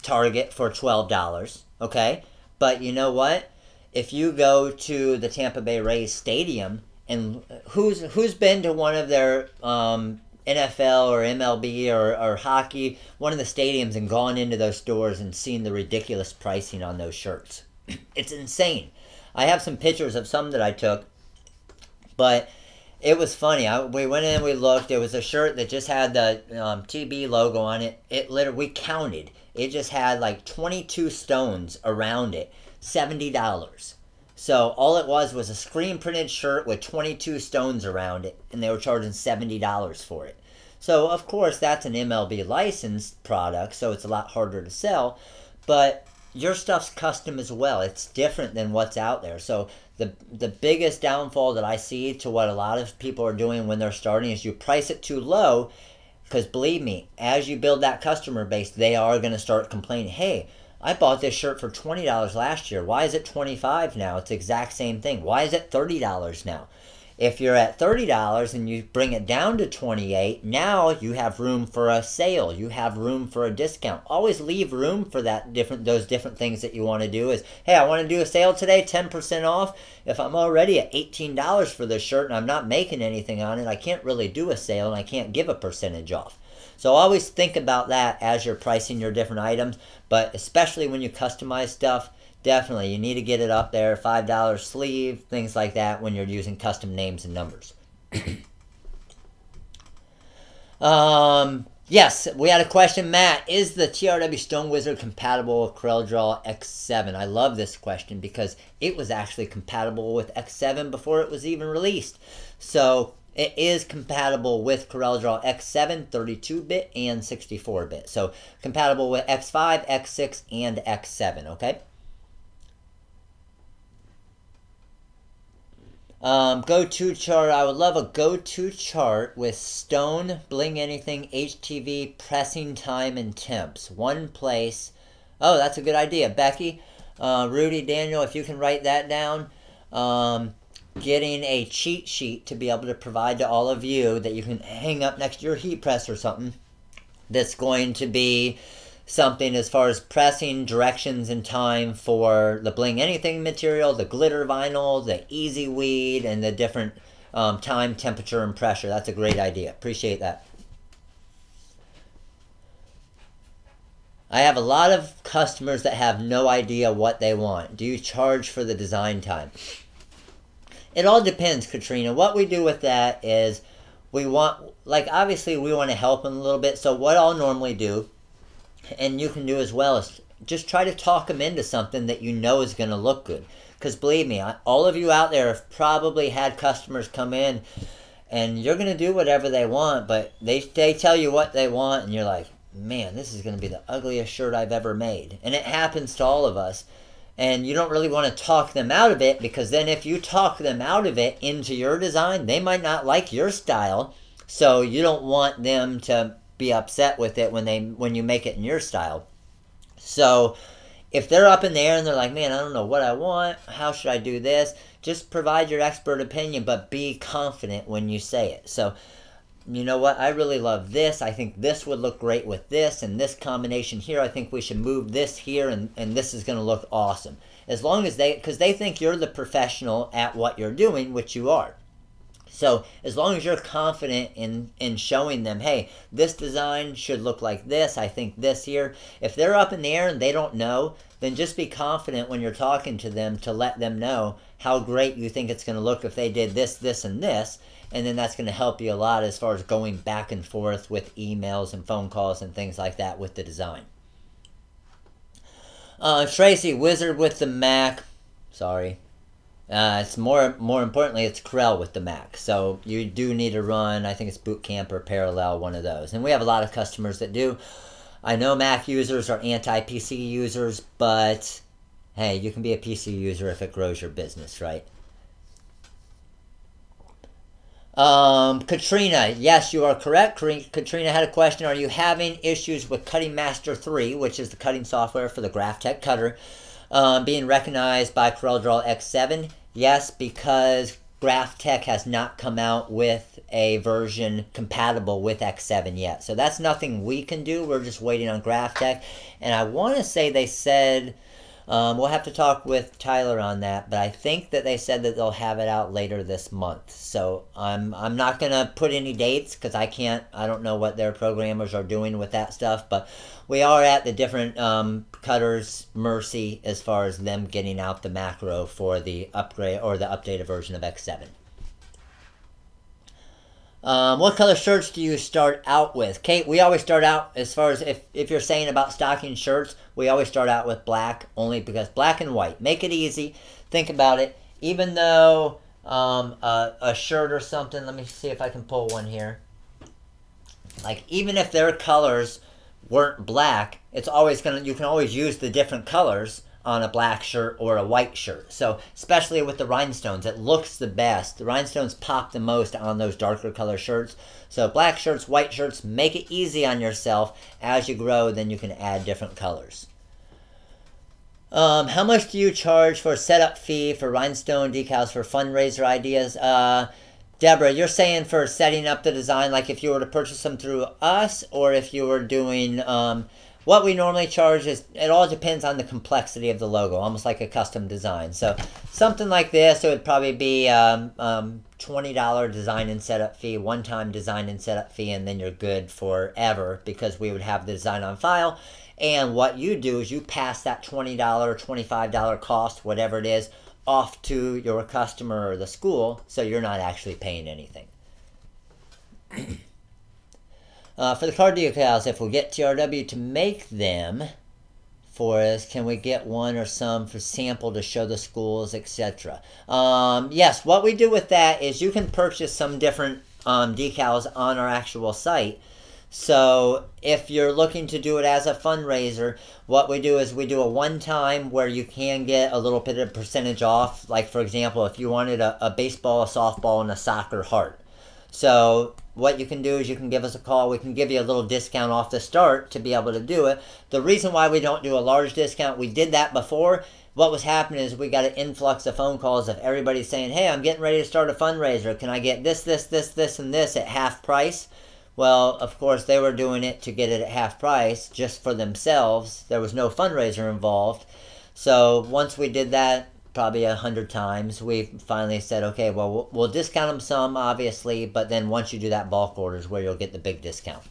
Target for $12, okay? But you know what? If you go to the Tampa Bay Rays stadium, and who's been to one of their NFL or MLB or hockey, one of the stadiums, and gone into those stores and seen the ridiculous pricing on those shirts? It's insane. I have some pictures of some that I took, but it was funny. We went in, we looked. It was a shirt that just had the TB logo on it. We counted. It just had like 22 stones around it. $70. So all it was a screen printed shirt with 22 stones around it, and they were charging $70 for it. So of course that's an MLB licensed product, so it's a lot harder to sell, but your stuff's custom as well. It's different than what's out there. So the biggest downfall that I see to what a lot of people are doing when they're starting is you price it too low, because believe me, as you build that customer base, they are going to start complaining, hey, I bought this shirt for $20 last year. Why is it $25 now? It's the exact same thing. Why is it $30 now? If you're at $30 and you bring it down to $28, now you have room for a sale. You have room for a discount. Always leave room for those different things that you want to do. Is, hey, I want to do a sale today, 10% off. If I'm already at $18 for this shirt and I'm not making anything on it, I can't really do a sale and I can't give a percentage off. So always think about that as you're pricing your different items, but especially when you customize stuff, definitely you need to get it up there, $5 sleeve, things like that when you're using custom names and numbers. Yes, we had a question, Matt. Is the TRW Stone Wizard compatible with Corel Draw X7? I love this question because it was actually compatible with X7 before it was even released. So it is compatible with Corel Draw X7, 32-bit, and 64-bit. So compatible with X5, X6, and X7, okay? Go-to chart. I would love a go-to chart with stone, bling anything, HTV, pressing time, and temps. One place. Oh, that's a good idea. Becky, Rudy, Daniel, if you can write that down. Getting a cheat sheet to be able to provide to all of you that you can hang up next to your heat press or something. That's going to be something as far as pressing, directions, and time for the bling anything material, the glitter vinyl, the Easyweed, and the different time, temperature, and pressure. That's a great idea. Appreciate that. I have a lot of customers that have no idea what they want. Do you charge for the design time? It all depends, Katrina. What we do with that is obviously we want to help them a little bit. So what I'll normally do, and you can do as well, is just try to talk them into something that you know is going to look good. Because believe me, all of you out there have probably had customers come in and you're going to do whatever they want, but they tell you what they want and you're like, man, this is going to be the ugliest shirt I've ever made. And it happens to all of us. And you don't really want to talk them out of it, because then if you talk them out of it into your design, they might not like your style. So you don't want them to be upset with it when you make it in your style. So if they're up in the air and they're like, man, I don't know what I want, how should I do this? Just provide your expert opinion, but be confident when you say it. So, you know what, I really love this. I think this would look great with this, and this combination here, I think we should move this here, and this is going to look awesome. As long as because they think you're the professional at what you're doing, which you are. So as long as you're confident in showing them, hey, this design should look like this, I think this here. If they're up in the air and they don't know, then just be confident when you're talking to them to let them know how great you think it's going to look if they did this, this, and this. And then that's going to help you a lot as far as going back and forth with emails and phone calls and things like that with the design. Tracy, Wizard with the Mac. Sorry. It's more importantly, it's Corel with the Mac. So you do need to run, I think it's Bootcamp or Parallel, one of those. And we have a lot of customers that do. I know Mac users are anti-PC users, but hey, you can be a PC user if it grows your business, right? Katrina, yes, you are correct. Katrina had a question. Are you having issues with Cutting Master 3, which is the cutting software for the GraphTech cutter, being recognized by CorelDRAW X7? Yes, because GraphTech has not come out with a version compatible with X7 yet. So that's nothing we can do. We're just waiting on GraphTech. And I want to say they said, we'll have to talk with Tyler on that, but I think that they said that they'll have it out later this month. So I'm not going to put any dates because I don't know what their programmers are doing with that stuff, but we are at the different cutters' mercy as far as them getting out the macro for the upgrade or the updated version of X7. What color shirts do you start out with? Kate, we always start out, as far as if you're saying about stocking shirts, we always start out with black, only because black and white. Make it easy. Think about it. Even though a shirt or something, let me see if I can pull one here. Like, even if their colors weren't black, it's always you can always use the different colors on a black shirt or a white shirt. So especially with the rhinestones, it looks the best. The rhinestones pop the most on those darker color shirts. So black shirts, white shirts, make it easy on yourself. As you grow, then you can add different colors. How much do you charge for a setup fee for rhinestone decals for fundraiser ideas? Deborah, you're saying for setting up the design, like if you were to purchase them through us, or if you were doing what we normally charge is, it all depends on the complexity of the logo, almost like a custom design. So something like this, it would probably be $20 design and setup fee, one-time design and setup fee, and then you're good forever because we would have the design on file. And what you do is you pass that $20 or $25 cost, whatever it is, off to your customer or the school, so you're not actually paying anything. For the card decals, if we get TRW to make them for us, can we get one or some for sample to show the schools, etc.? Yes, what we do with that is you can purchase some different decals on our actual site. So if you're looking to do it as a fundraiser, what we do is we do a one-time where you can get a little bit of percentage off. Like, for example, if you wanted a baseball, a softball, and a soccer heart. So what you can do is you can give us a call. We can give you a little discount off the start to be able to do it. The reason why we don't do a large discount, we did that before. What was happening is we got an influx of phone calls of everybody saying, hey, I'm getting ready to start a fundraiser. Can I get this, this, this, this, and this at half price? Well, of course, they were doing it to get it at half price just for themselves. There was no fundraiser involved. So once we did that, probably 100 times, we finally said, okay, well, we'll discount them some, obviously, but then once you do that bulk orders where you'll get the big discount.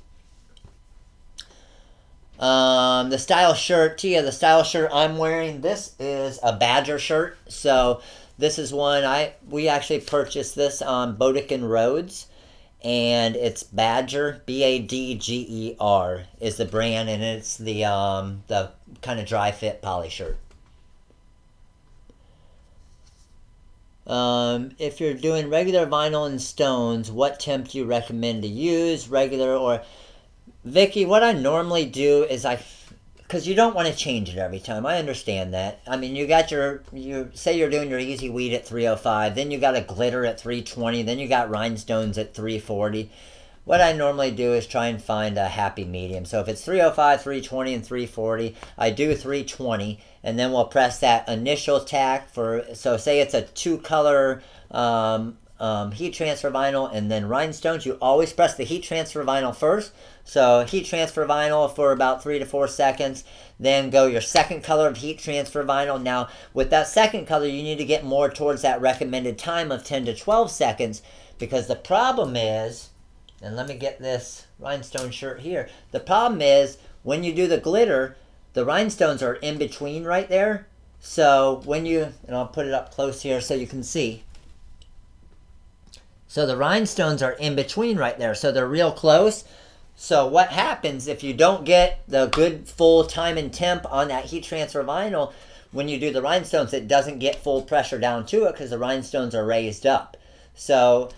The style shirt, Tia, the style shirt I'm wearing, this is a Badger shirt. So this is one, we actually purchased this on Bodick & Rhodes. And it's Badger, B-A-D-G-E-R is the brand, and it's the kind of dry fit poly shirt. If you're doing regular vinyl and stones, what temp do you recommend to use? Regular or... Vicky, what I normally do is because you don't want to change it every time. I understand that. I mean, you got you say you're doing your Easyweed at 305, then you got a glitter at 320, then you got Rhinestones at 340. What I normally do is try and find a happy medium. So if it's 305, 320, and 340, I do 320, and then we'll press that initial tack for, so say it's a 2-color heat transfer vinyl and then Rhinestones. You always press the heat transfer vinyl first. So heat transfer vinyl for about 3 to 4 seconds. Then go your second color of heat transfer vinyl. Now with that second color, you need to get more towards that recommended time of 10 to 12 seconds, because the problem is, and let me get this rhinestone shirt here. The problem is when you do the glitter, the rhinestones are in between right there. So when you, and I'll put it up close here so you can see. So the rhinestones are in between right there. So they're real close. So what happens if you don't get the good full time and temp on that heat transfer vinyl, when you do the rhinestones, it doesn't get full pressure down to it because the rhinestones are raised up. So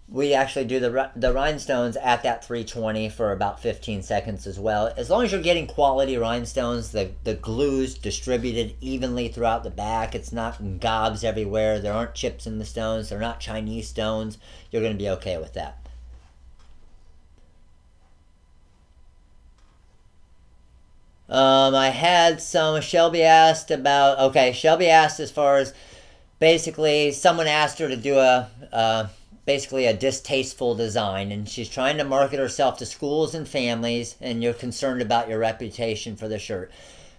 we actually do the rhinestones at that 320 for about 15 seconds as well. As long as you're getting quality rhinestones, the glue's distributed evenly throughout the back. It's not gobs everywhere. There aren't chips in the stones. They're not Chinese stones. You're going to be okay with that. I had some, Shelby asked about, okay, Shelby asked as far as, basically, someone asked her to do basically a distasteful design, and she's trying to market herself to schools and families, and you're concerned about your reputation for the shirt.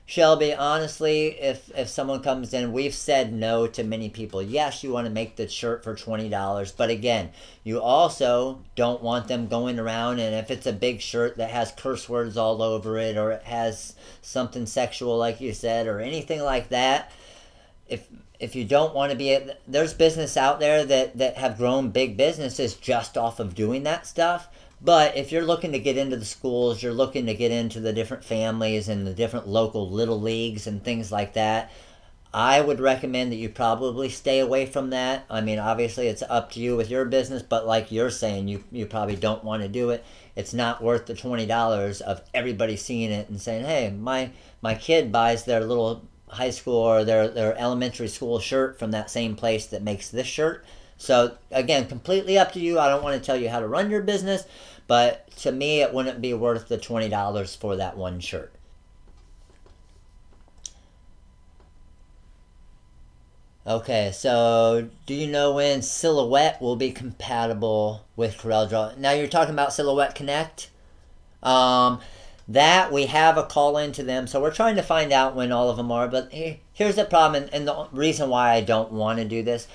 Shelby, honestly, if someone comes in, we've said no to many people. Yes, you want to make the shirt for $20, but again, you also don't want them going around, and if it's a big shirt that has curse words all over it, or it has something sexual like you said, or anything like that, if you don't want to be, there's business out there that have grown big businesses just off of doing that stuff. But if you're looking to get into the schools, you're looking to get into the different families and the different local little leagues and things like that, I would recommend that you probably stay away from that. I mean, obviously it's up to you with your business, but like you're saying, you probably don't want to do it. It's not worth the $20 of everybody seeing it and saying, hey, my kid buys their little high school or their elementary school shirt from that same place that makes this shirt. So again, completely up to you. I don't want to tell you how to run your business, but to me it wouldn't be worth the $20 for that one shirt. Okay, so do you know when Silhouette will be compatible with Corel Draw? Now you're talking about Silhouette Connect. That we have a call into them, so we're trying to find out when all of them are. But here's the problem, and the reason why I don't want to do this.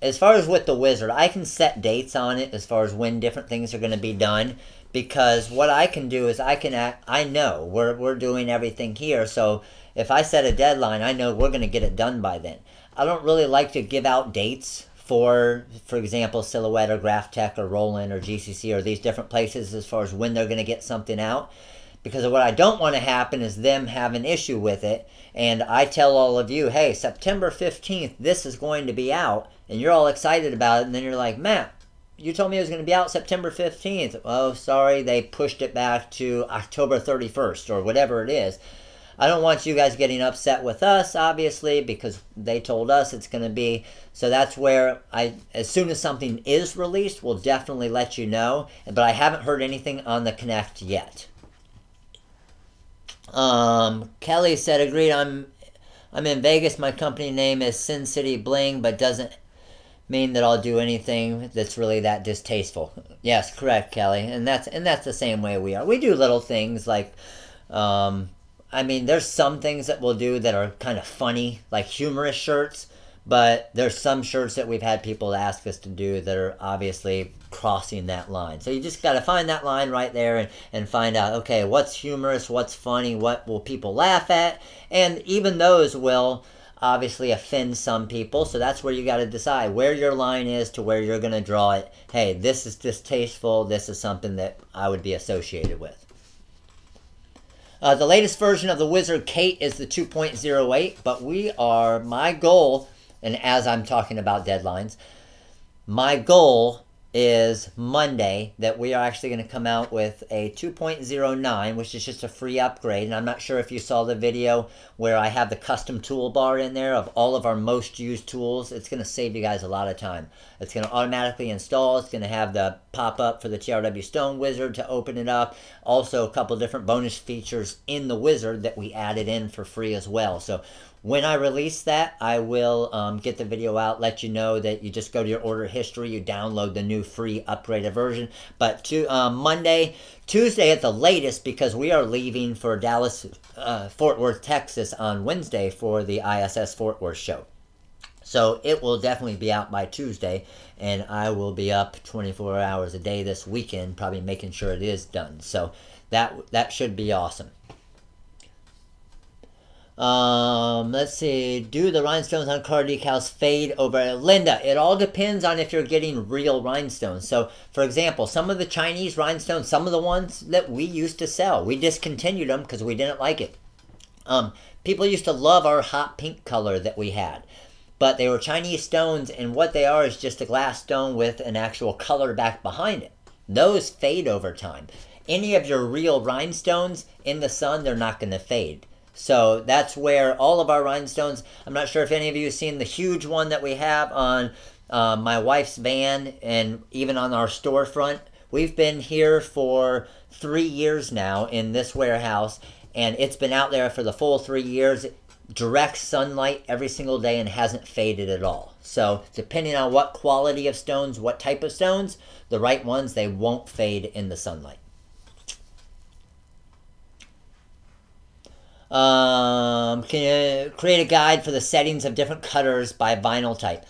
As far as with the Wizard, I can set dates on it as far as when different things are going to be done, because what I can do is I know we're doing everything here, so if I set a deadline, I know we're going to get it done by then. I don't really like to give out dates for example, Silhouette or Graph Tech or Roland or GCC or these different places as far as when they're going to get something out. Because what I don't want to happen is them have an issue with it, and I tell all of you, hey, September 15th, this is going to be out, and you're all excited about it, and then you're like, Matt, you told me it was going to be out September 15th. Oh, sorry, they pushed it back to October 31st, or whatever it is. I don't want you guys getting upset with us, obviously, because they told us it's going to be. So that's where as soon as something is released, we'll definitely let you know. But I haven't heard anything on the Connect yet. Kelly said, agreed, I'm in Vegas. My company name is Sin City Bling, but doesn't mean that I'll do anything that's really that distasteful. Yes, correct, Kelly. And that's the same way we are. We do little things like, I mean, there's some things that we'll do that are kind of funny, like humorous shirts, but there's some shirts that we've had people ask us to do that are obviously crossing that line. So you just got to find that line right there and find out, okay, what's humorous, what's funny, what will people laugh at, and even those will obviously offend some people, so that's where you got to decide where your line is to where you're going to draw it. Hey, this is distasteful, this is something that I would be associated with. The latest version of the Wizard Kate is the 2.08, but my goal and as I'm talking about deadlines, my goal is Monday that we are actually going to come out with a 2.09, which is just a free upgrade. And I'm not sure if you saw the video where I have the custom toolbar in there of all of our most used tools. It's going to save you guys a lot of time. It's going to automatically install. It's going to have the pop-up for the TRW Stone Wizard to open it up. Also, a couple different bonus features in the wizard that we added in for free as well. So when I release that, I will get the video out, let you know that you just go to your order history, you download the new free upgraded version. But Monday, Tuesday at the latest, because we are leaving for Dallas, Fort Worth, Texas on Wednesday for the ISS Fort Worth show. So it will definitely be out by Tuesday, and I will be up 24 hours a day this weekend, probably making sure it is done. So that should be awesome. Let's see. Do the rhinestones on car decals fade over? Linda, it all depends on if you're getting real rhinestones. So, for example, some of the Chinese rhinestones, some of the ones that we used to sell, we discontinued them because we didn't like it. People used to love our hot pink color that we had. But they were Chinese stones, and what they are is just a glass stone with an actual color back behind it. Those fade over time. Any of your real rhinestones in the sun, they're not going to fade. So that's where all of our rhinestones, I'm not sure if any of you have seen the huge one that we have on my wife's van and even on our storefront. We've been here for 3 years now in this warehouse, and it's been out there for the full 3 years. Direct sunlight every single day and hasn't faded at all. So depending on what quality of stones, what type of stones, the right ones, they won't fade in the sunlight. Can you create a guide for the settings of different cutters by vinyl type?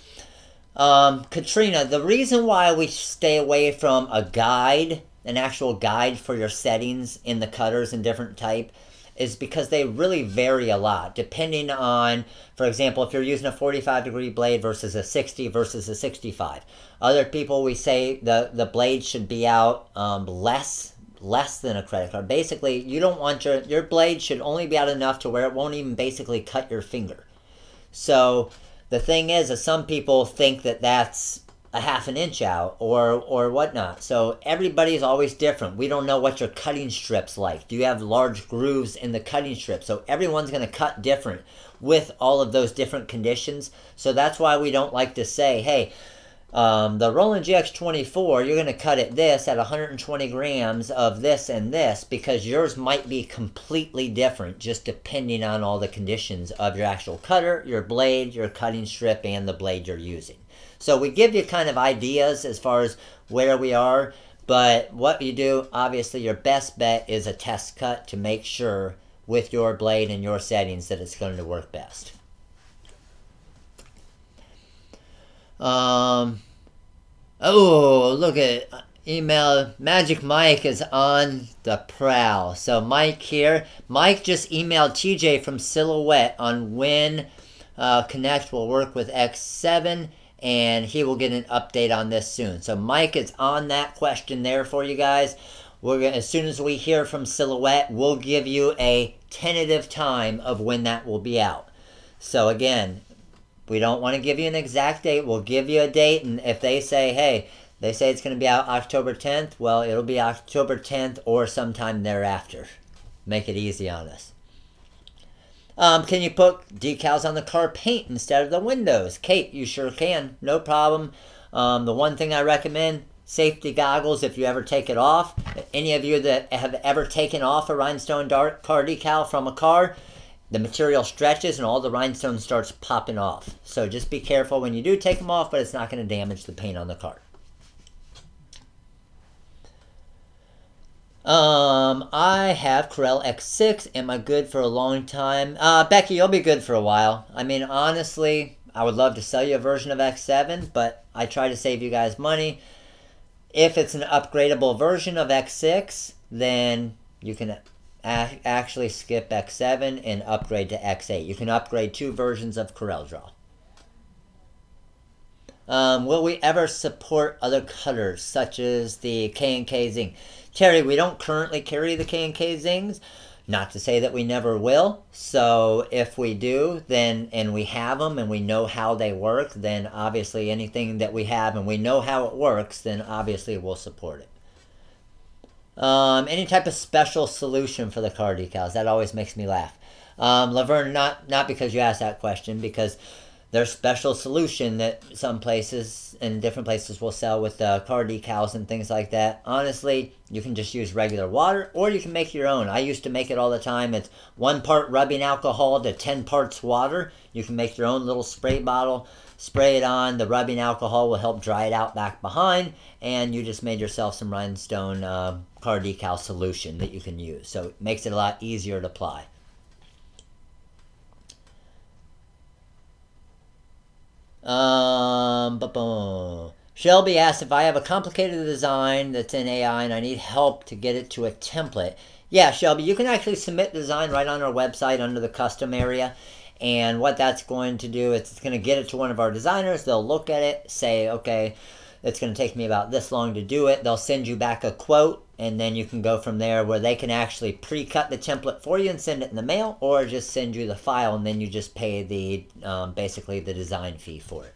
Katrina, the reason why we stay away from a guide, an actual guide for your settings in the cutters and different type, is because they really vary a lot depending on, for example, if you're using a 45-degree blade versus a 60 versus a 65. Other people, we say the blade should be out less than a credit card. Basically, you don't want your blade should only be out enough to where it won't even basically cut your finger. So the thing is some people think that that's a ½ inch out or whatnot. So everybody's always different. We don't know what your cutting strip's like. Do you have large grooves in the cutting strip? So everyone's going to cut different with all of those different conditions. So that's why we don't like to say, hey, the Roland GX24, you're going to cut it this at 120 grams of this and this, because yours might be completely different just depending on all the conditions of your actual cutter, your blade, your cutting strip, and the blade you're using. So we give you kind of ideas as far as where we are, but what you do, obviously your best bet is a test cut to make sure with your blade and your settings that it's going to work best. Oh, look at email. Magic Mike is on the prowl. So Mike here. Mike just emailed TJ from Silhouette on when Connect will work with X7, and he will get an update on this soon. So Mike is on that question there for you guys. We're gonna, as soon as we hear from Silhouette, we'll give you a tentative time of when that will be out. So again, we don't want to give you an exact date. We'll give you a date, and if they say, hey, they say it's going to be out October 10th, well, it'll be October 10th or sometime thereafter. Make it easy on us. Can you put decals on the car paint instead of the windows? Kate, you sure can. No problem. The one thing I recommend, safety goggles if you ever take it off. Any of you that have ever taken off a rhinestone car decal from a car, the material stretches and all the rhinestone starts popping off. So just be careful when you do take them off, but it's not going to damage the paint on the car. I have Corel X6. Am I good for a long time? Becky, you'll be good for a while. I mean, honestly, I would love to sell you a version of X7, but I try to save you guys money. If it's an upgradable version of X6, then you can actually skip X7 and upgrade to X8. You can upgrade 2 versions of Corel Draw. Will we ever support other cutters such as the K&K Zing? Terry, we don't currently carry the K&K Zings. Not to say that we never will. So if we do, then, and we have them and we know how they work, then obviously anything that we have and we know how it works, then obviously we'll support it. Any type of special solution for the car decals, that always makes me laugh. Laverne, not because you asked that question, because there's special solution that some places and different places will sell with car decals and things like that. Honestly, you can just use regular water, or you can make your own. I used to make it all the time. It's 1 part rubbing alcohol to 10 parts water. You can make your own little spray bottle, spray it on. The rubbing alcohol will help dry it out back behind, and you just made yourself some rhinestone car decal solution that you can use. So it makes it a lot easier to apply. Shelby asked if I have a complicated design that's in AI and I need help to get it to a template. Yeah, Shelby, you can actually submit design right on our website under the custom area. And what that's going to do is it's going to get it to one of our designers. They'll look at it, say, okay, it's going to take me about this long to do it. They'll send you back a quote, and then you can go from there, where they can actually pre-cut the template for you and send it in the mail, or just send you the file and then you just pay the basically the design fee for it.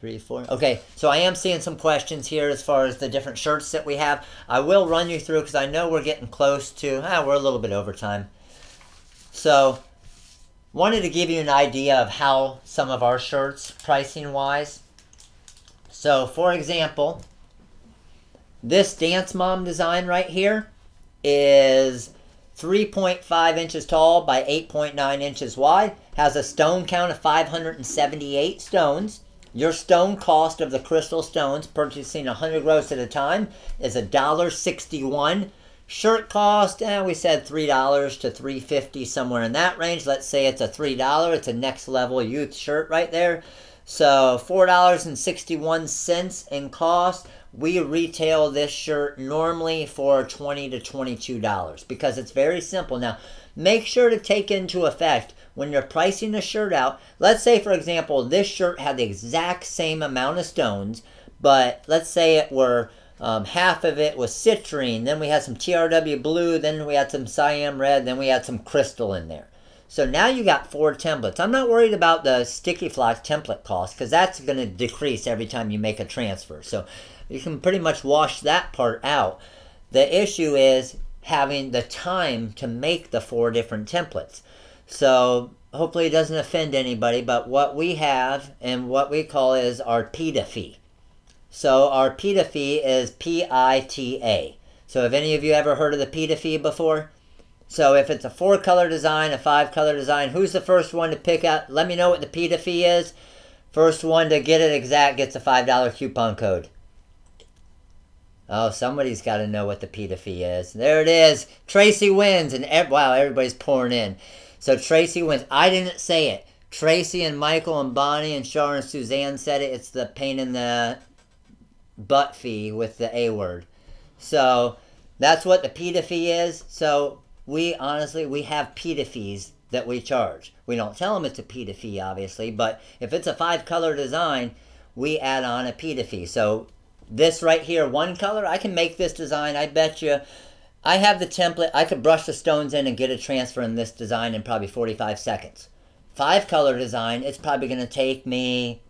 3, 4. Okay, so I am seeing some questions here as far as the different shirts that we have. I will run you through because I know we're getting close to, we're a little bit over time. So, wanted to give you an idea of how some of our shirts, pricing wise. So, for example, this Dance Mom design right here is 3.5 inches tall by 8.9 inches wide. Has a stone count of 578 stones. Your stone cost of the crystal stones, purchasing 100 gross at a time, is $1.61. Shirt cost, we said $3 to $3.50, somewhere in that range. Let's say it's a $3. It's a next level youth shirt right there. So $4.61 in cost. We retail this shirt normally for $20 to $22 because it's very simple. Now, make sure to take into effect when you're pricing the shirt out. Let's say, for example, this shirt had the exact same amount of stones, but let's say it were half of it was citrine, then we had some TRW blue, then we had some cyan red, then we had some crystal in there. So now you got 4 templates. I'm not worried about the sticky flock template cost because that's going to decrease every time you make a transfer. So you can pretty much wash that part out. The issue is having the time to make the 4 different templates. So hopefully it doesn't offend anybody, but what we have and what we call is our PITA fee. So our PITA fee is P-I-T-A. So have any of you ever heard of the PITA fee before? So if it's a 4-color design, a 5-color design, who's the first one to pick out? Let me know what the PITA fee is. First one to get it exact gets a $5 coupon code. Oh, somebody's got to know what the PITA fee is. There it is. Tracy wins. And wow, everybody's pouring in. So Tracy wins. I didn't say it. Tracy and Michael and Bonnie and Char and Suzanne said it. It's the pain in the butt fee with the A word. So that's what the PITA fee is. So we have PITA fees that we charge. We don't tell them it's a PITA fee, obviously, but if it's a 5-color design, we add on a PITA fee. So this right here, 1 color, I can make this design. I bet you, I have the template. I could brush the stones in and get a transfer in this design in probably 45 seconds. 5-color design, it's probably going to take me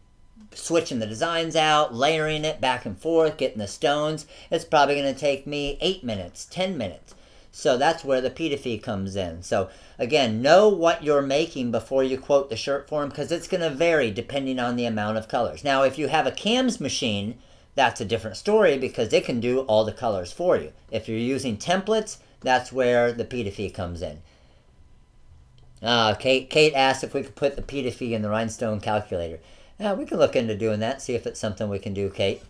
switching the designs out, layering it back and forth, getting the stones. It's probably going to take me 8 minutes, 10 minutes. So that's where the PITA fee comes in. So again, know what you're making before you quote the shirt for them, because it's going to vary depending on the amount of colors. Now, if you have a CAMS machine, that's a different story because it can do all the colors for you. If you're using templates, that's where the PITA fee comes in. Kate asked if we could put the PITA fee in the Rhinestone calculator. We can look into doing that, see if it's something we can do, Kate.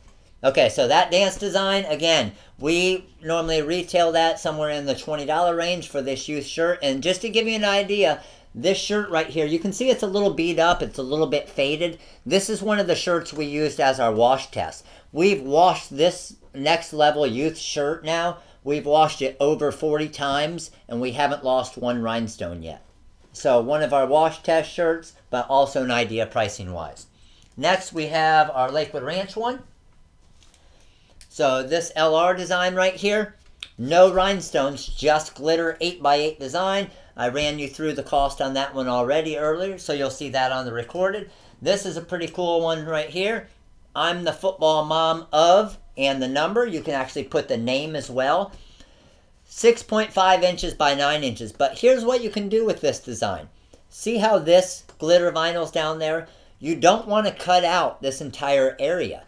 Okay, so that dance design, again, we normally retail that somewhere in the $20 range for this youth shirt. And just to give you an idea, this shirt right here, you can see it's a little beat up, it's a little bit faded. This is one of the shirts we used as our wash test. We've washed this next level youth shirt now. We've washed it over 40 times, and we haven't lost 1 rhinestone yet. So one of our wash test shirts, but also an idea pricing-wise. Next, we have our Lakewood Ranch one. So this LR design right here, no rhinestones, just glitter 8x8 design. I ran you through the cost on that one already earlier, so you'll see that on the recorded. This is a pretty cool one right here. I'm the football mom of, and the number, you can actually put the name as well. 6.5 inches by 9 inches. But here's what you can do with this design. See how this glitter vinyl's down there? You don't want to cut out this entire area.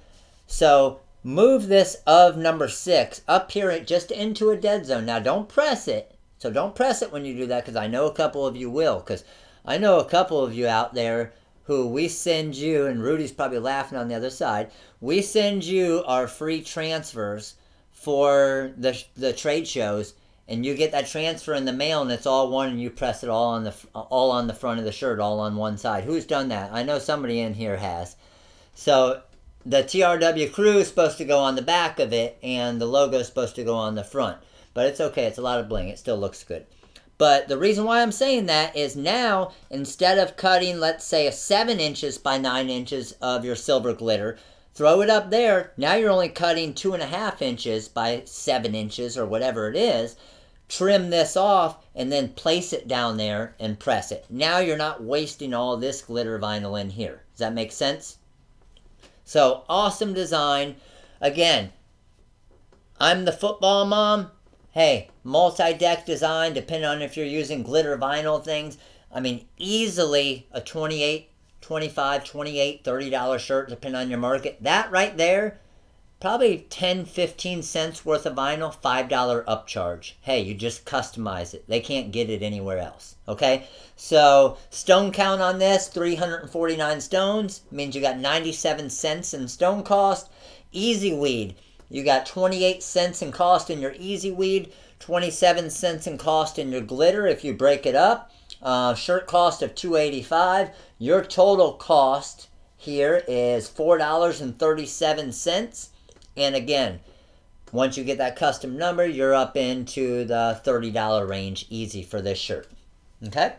So move this of number 6 up here just into a dead zone. Now don't press it. So don't press it when you do that, because I know a couple of you will. Because I know a couple of you out there who we send you, and Rudy's probably laughing on the other side, we send you our free transfers for the trade shows, and you get that transfer in the mail, and it's all one, and you press it all on the front of the shirt, all on one side. Who's done that? I know somebody in here has. So the TRW crew is supposed to go on the back of it, and the logo is supposed to go on the front. But it's okay. It's a lot of bling. It still looks good. But the reason why I'm saying that is now, instead of cutting, let's say, 7 inches by 9 inches of your silver glitter, throw it up there. Now you're only cutting 2.5 inches by 7 inches or whatever it is. Trim this off and then place it down there and press it. Now you're not wasting all this glitter vinyl in here. Does that make sense? So awesome design. Again, I'm the football mom. Hey, multi-deck design, depending on if you're using glitter vinyl things. I mean, easily a $28, $25, $28, $30 shirt, depending on your market. That right there, probably 10, 15 cents worth of vinyl, $5 upcharge. Hey, you just customize it. They can't get it anywhere else, okay? So, stone count on this, 349 stones. Means you got 97 cents in stone cost. Easyweed, you got 28 cents in cost in your Easyweed, 27 cents in cost in your glitter if you break it up. Shirt cost of $2.85. Your total cost here is $4.37. And again, once you get that custom number, you're up into the $30 range easy for this shirt. Okay?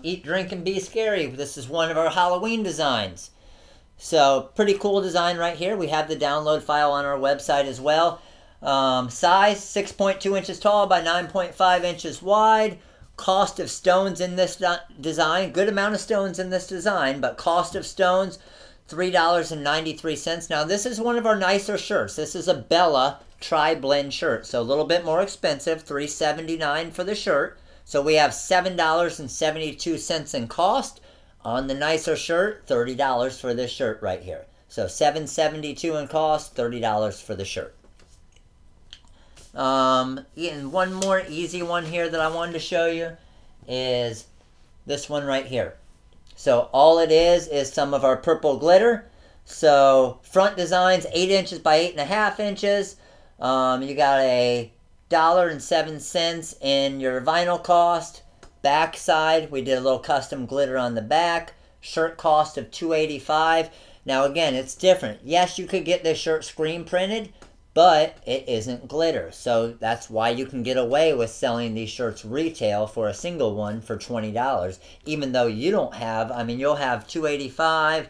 Eat, drink, and be scary. This is one of our Halloween designs. So, pretty cool design right here. We have the download file on our website as well. Size, 6.2 inches tall by 9.5 inches wide. Cost of stones in this design. Good amount of stones in this design, but cost of stones, $3.93. Now, this is one of our nicer shirts. This is a Bella tri-blend shirt. So, a little bit more expensive, $3.79 for the shirt. So, we have $7.72 in cost. On the nicer shirt, $30 for this shirt right here. So $7.72 in cost, $30 for the shirt. And one more easy one here that I wanted to show you is this one right here. So all it is some of our purple glitter. So front design's 8 inches by 8.5 inches. You got $1.07 in your vinyl cost. Back side, we did a little custom glitter on the back. Shirt cost of $2.85. Now again, it's different. Yes, you could get this shirt screen printed, but it isn't glitter. So that's why you can get away with selling these shirts retail for a single one for $20. Even though you don't have, I mean, you'll have $2.85,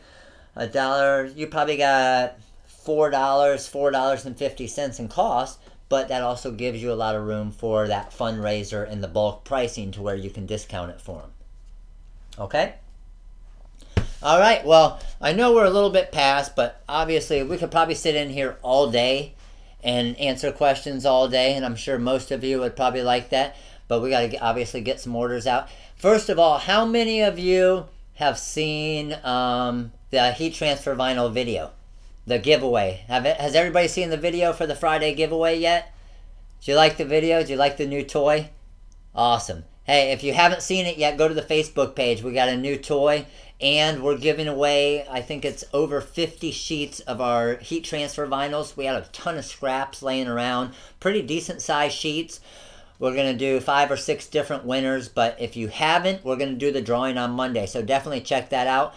$1. You probably got $4.50 in cost. But that also gives you a lot of room for that fundraiser and the bulk pricing to where you can discount it for them. Okay? All right, well, I know we're a little bit past, but obviously we could probably sit in here all day and answer questions all day, and I'm sure most of you would probably like that, but we got to obviously get some orders out. First of all, how many of you have seen the heat transfer vinyl video? The giveaway. Has everybody seen the video for the Friday giveaway yet? Did you like the video? Did you like the new toy? Awesome. Hey, if you haven't seen it yet, go to the Facebook page. We got a new toy, and we're giving away, I think it's over 50 sheets of our heat transfer vinyls. We had a ton of scraps laying around. Pretty decent sized sheets. We're going to do 5 or 6 different winners, but if you haven't, we're going to do the drawing on Monday. So definitely check that out.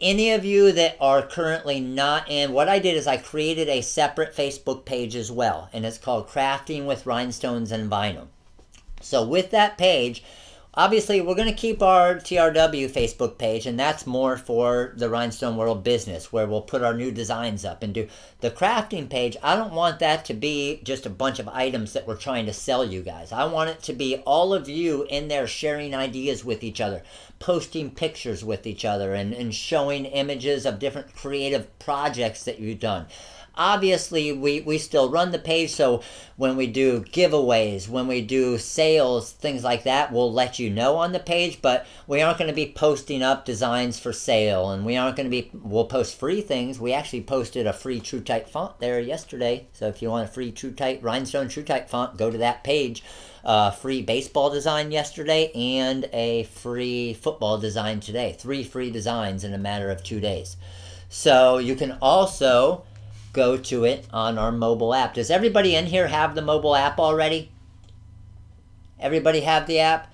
Any of you that are currently not in, what I did is I created a separate Facebook page as well, and it's called Crafting with Rhinestones and Vinyl. So with that page, obviously, we're going to keep our TRW Facebook page, and that's more for the Rhinestone World business, where we'll put our new designs up and do the crafting page. I don't want that to be just a bunch of items that we're trying to sell you guys. I want it to be all of you in there sharing ideas with each other, posting pictures with each other, and showing images of different creative projects that you've done. Obviously, we still run the page, so when we do giveaways, when we do sales, things like that, we'll let you know on the page, but we aren't going to be posting up designs for sale, and we aren't going to be, we'll post free things. We actually posted a free TrueType font there yesterday, so if you want a free TrueType, Rhinestone TrueType font, go to that page. Free baseball design yesterday and a free football design today. 3 free designs in a matter of 2 days. So you can also go to it on our mobile app. Does everybody in here have the mobile app already? Everybody have the app?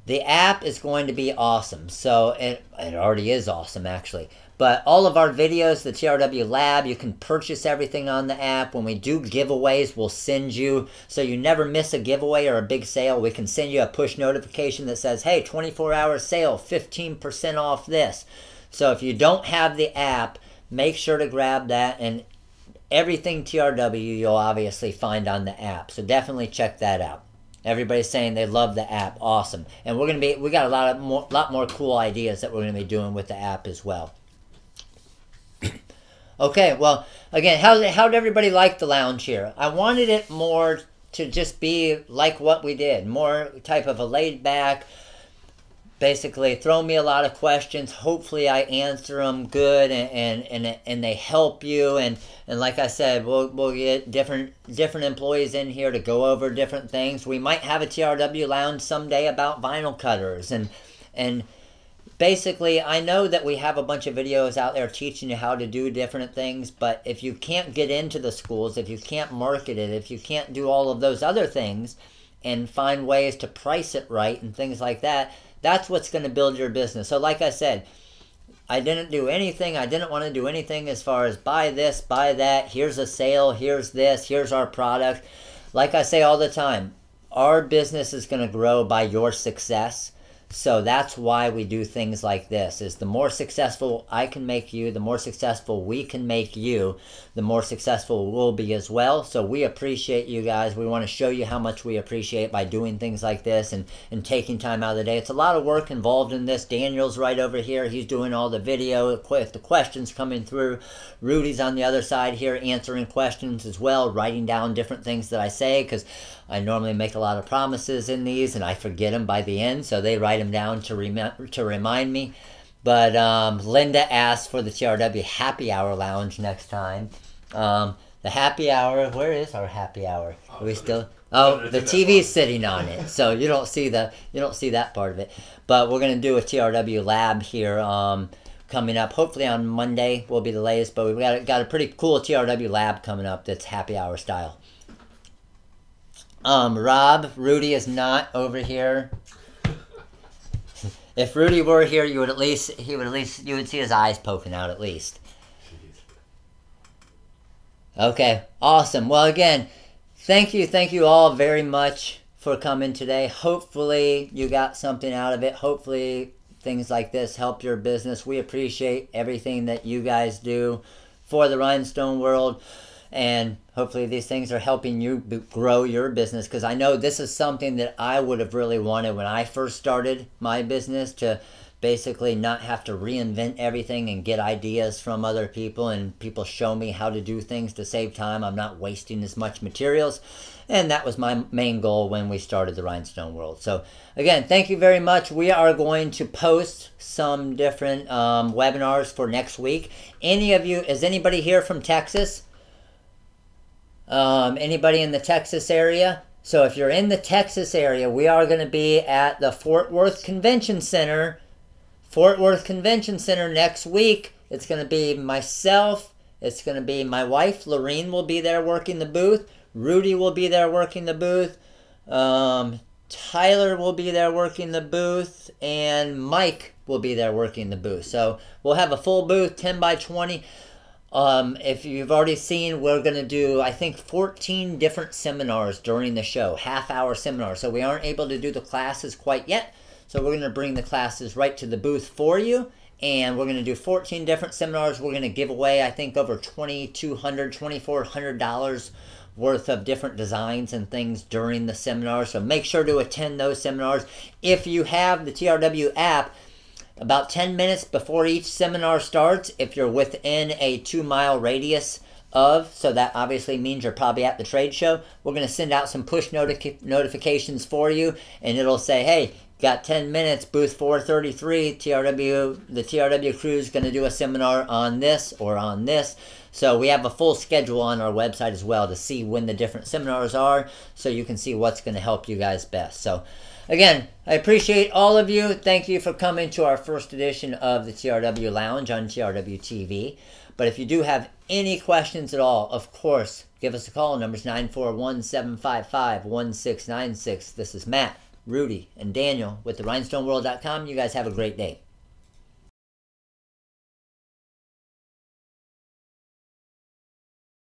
The app is going to be awesome. So it already is awesome, actually. But all of our videos, the TRW Lab, you can purchase everything on the app. When we do giveaways, we'll send you, so you never miss a giveaway or a big sale, we can send you a push notification that says, hey, 24-hour sale, 15% off this. So if you don't have the app, make sure to grab that, and everything TRW you'll obviously find on the app. So definitely check that out. Everybody's saying they love the app. Awesome. And we got a lot more cool ideas that we're gonna be doing with the app as well. Okay, well, again, how did everybody like the lounge here? I wanted it more to just be like what we did, more type of a laid back. Basically, throw me a lot of questions. Hopefully, I answer them good, and they help you. And like I said, we'll get different employees in here to go over different things. We might have a TRW lounge someday about vinyl cutters, and basically, I know that we have a bunch of videos out there teaching you how to do different things. But if you can't get into the schools, if you can't market it, if you can't do all of those other things, and find ways to price it right and things like that, that's what's going to build your business. So like I said, I didn't do anything. I didn't want to do anything as far as buy this, buy that. Here's a sale. Here's this. Here's our product. Like I say all the time, our business is going to grow by your success. So that's why we do things like this, is the more successful I can make you, the more successful we can make you, the more successful we'll be as well. So we appreciate you guys. We want to show you how much we appreciate by doing things like this and taking time out of the day. It's a lot of work involved in this. Daniel's right over here. He's doing all the video, the questions coming through. Rudy's on the other side here answering questions as well, writing down different things that I say, because I normally make a lot of promises in these and I forget them by the end, so they write them down to remind me. But Linda asked for the TRW Happy Hour Lounge next time. The happy hour, where is our happy hour? Are we still? Oh, the TV's sitting on it, so you don't see that part of it. But we're gonna do a TRW lab here coming up. Hopefully on Monday will be the latest. But we've got a pretty cool TRW lab coming up that's happy hour style. Rudy is not over here. If Rudy were here, you would see his eyes poking out at least. Okay, awesome. Well, again, thank you all very much for coming today. Hopefully you got something out of it. Hopefully things like this help your business. We appreciate everything that you guys do for the Rhinestone World. And hopefully these things are helping you grow your business, because I know this is something that I would have really wanted when I first started my business, to basically not have to reinvent everything and get ideas from other people, and people show me how to do things to save time. I'm not wasting as much materials, and that was my main goal when we started the Rhinestone World. So again, thank you very much. We are going to post some different webinars for next week. Is anybody here from Texas? Anybody in the Texas area? So if you're in the Texas area, we are going to be at the Fort Worth Convention Center. Fort Worth Convention Center next week. It's going to be myself. It's going to be my wife. Lorene will be there working the booth. Rudy will be there working the booth. Tyler will be there working the booth. And Mike will be there working the booth. So we'll have a full booth, 10 by 20. If you've already seen, we're going to do, I think, 14 different seminars during the show, half-hour seminars. So we aren't able to do the classes quite yet. So we're going to bring the classes right to the booth for you. And we're going to do 14 different seminars. We're going to give away, I think, over $2,200, $2,400 worth of different designs and things during the seminar. So make sure to attend those seminars. If you have the TRW app, about 10 minutes before each seminar starts, if you're within a 2-mile radius of, so that obviously means you're probably at the trade show, we're going to send out some push notifications for you, and it'll say, hey, got 10 minutes, booth 433, the TRW crew is going to do a seminar on this or on this. So we have a full schedule on our website as well to see when the different seminars are, so you can see what's going to help you guys best. So again, I appreciate all of you. Thank you for coming to our first edition of the TRW Lounge on TRW TV. But if you do have any questions at all, of course, give us a call. Number's 941-755-1696. This is Matt, Rudy, and Daniel with the rhinestoneworld.com. You guys have a great day.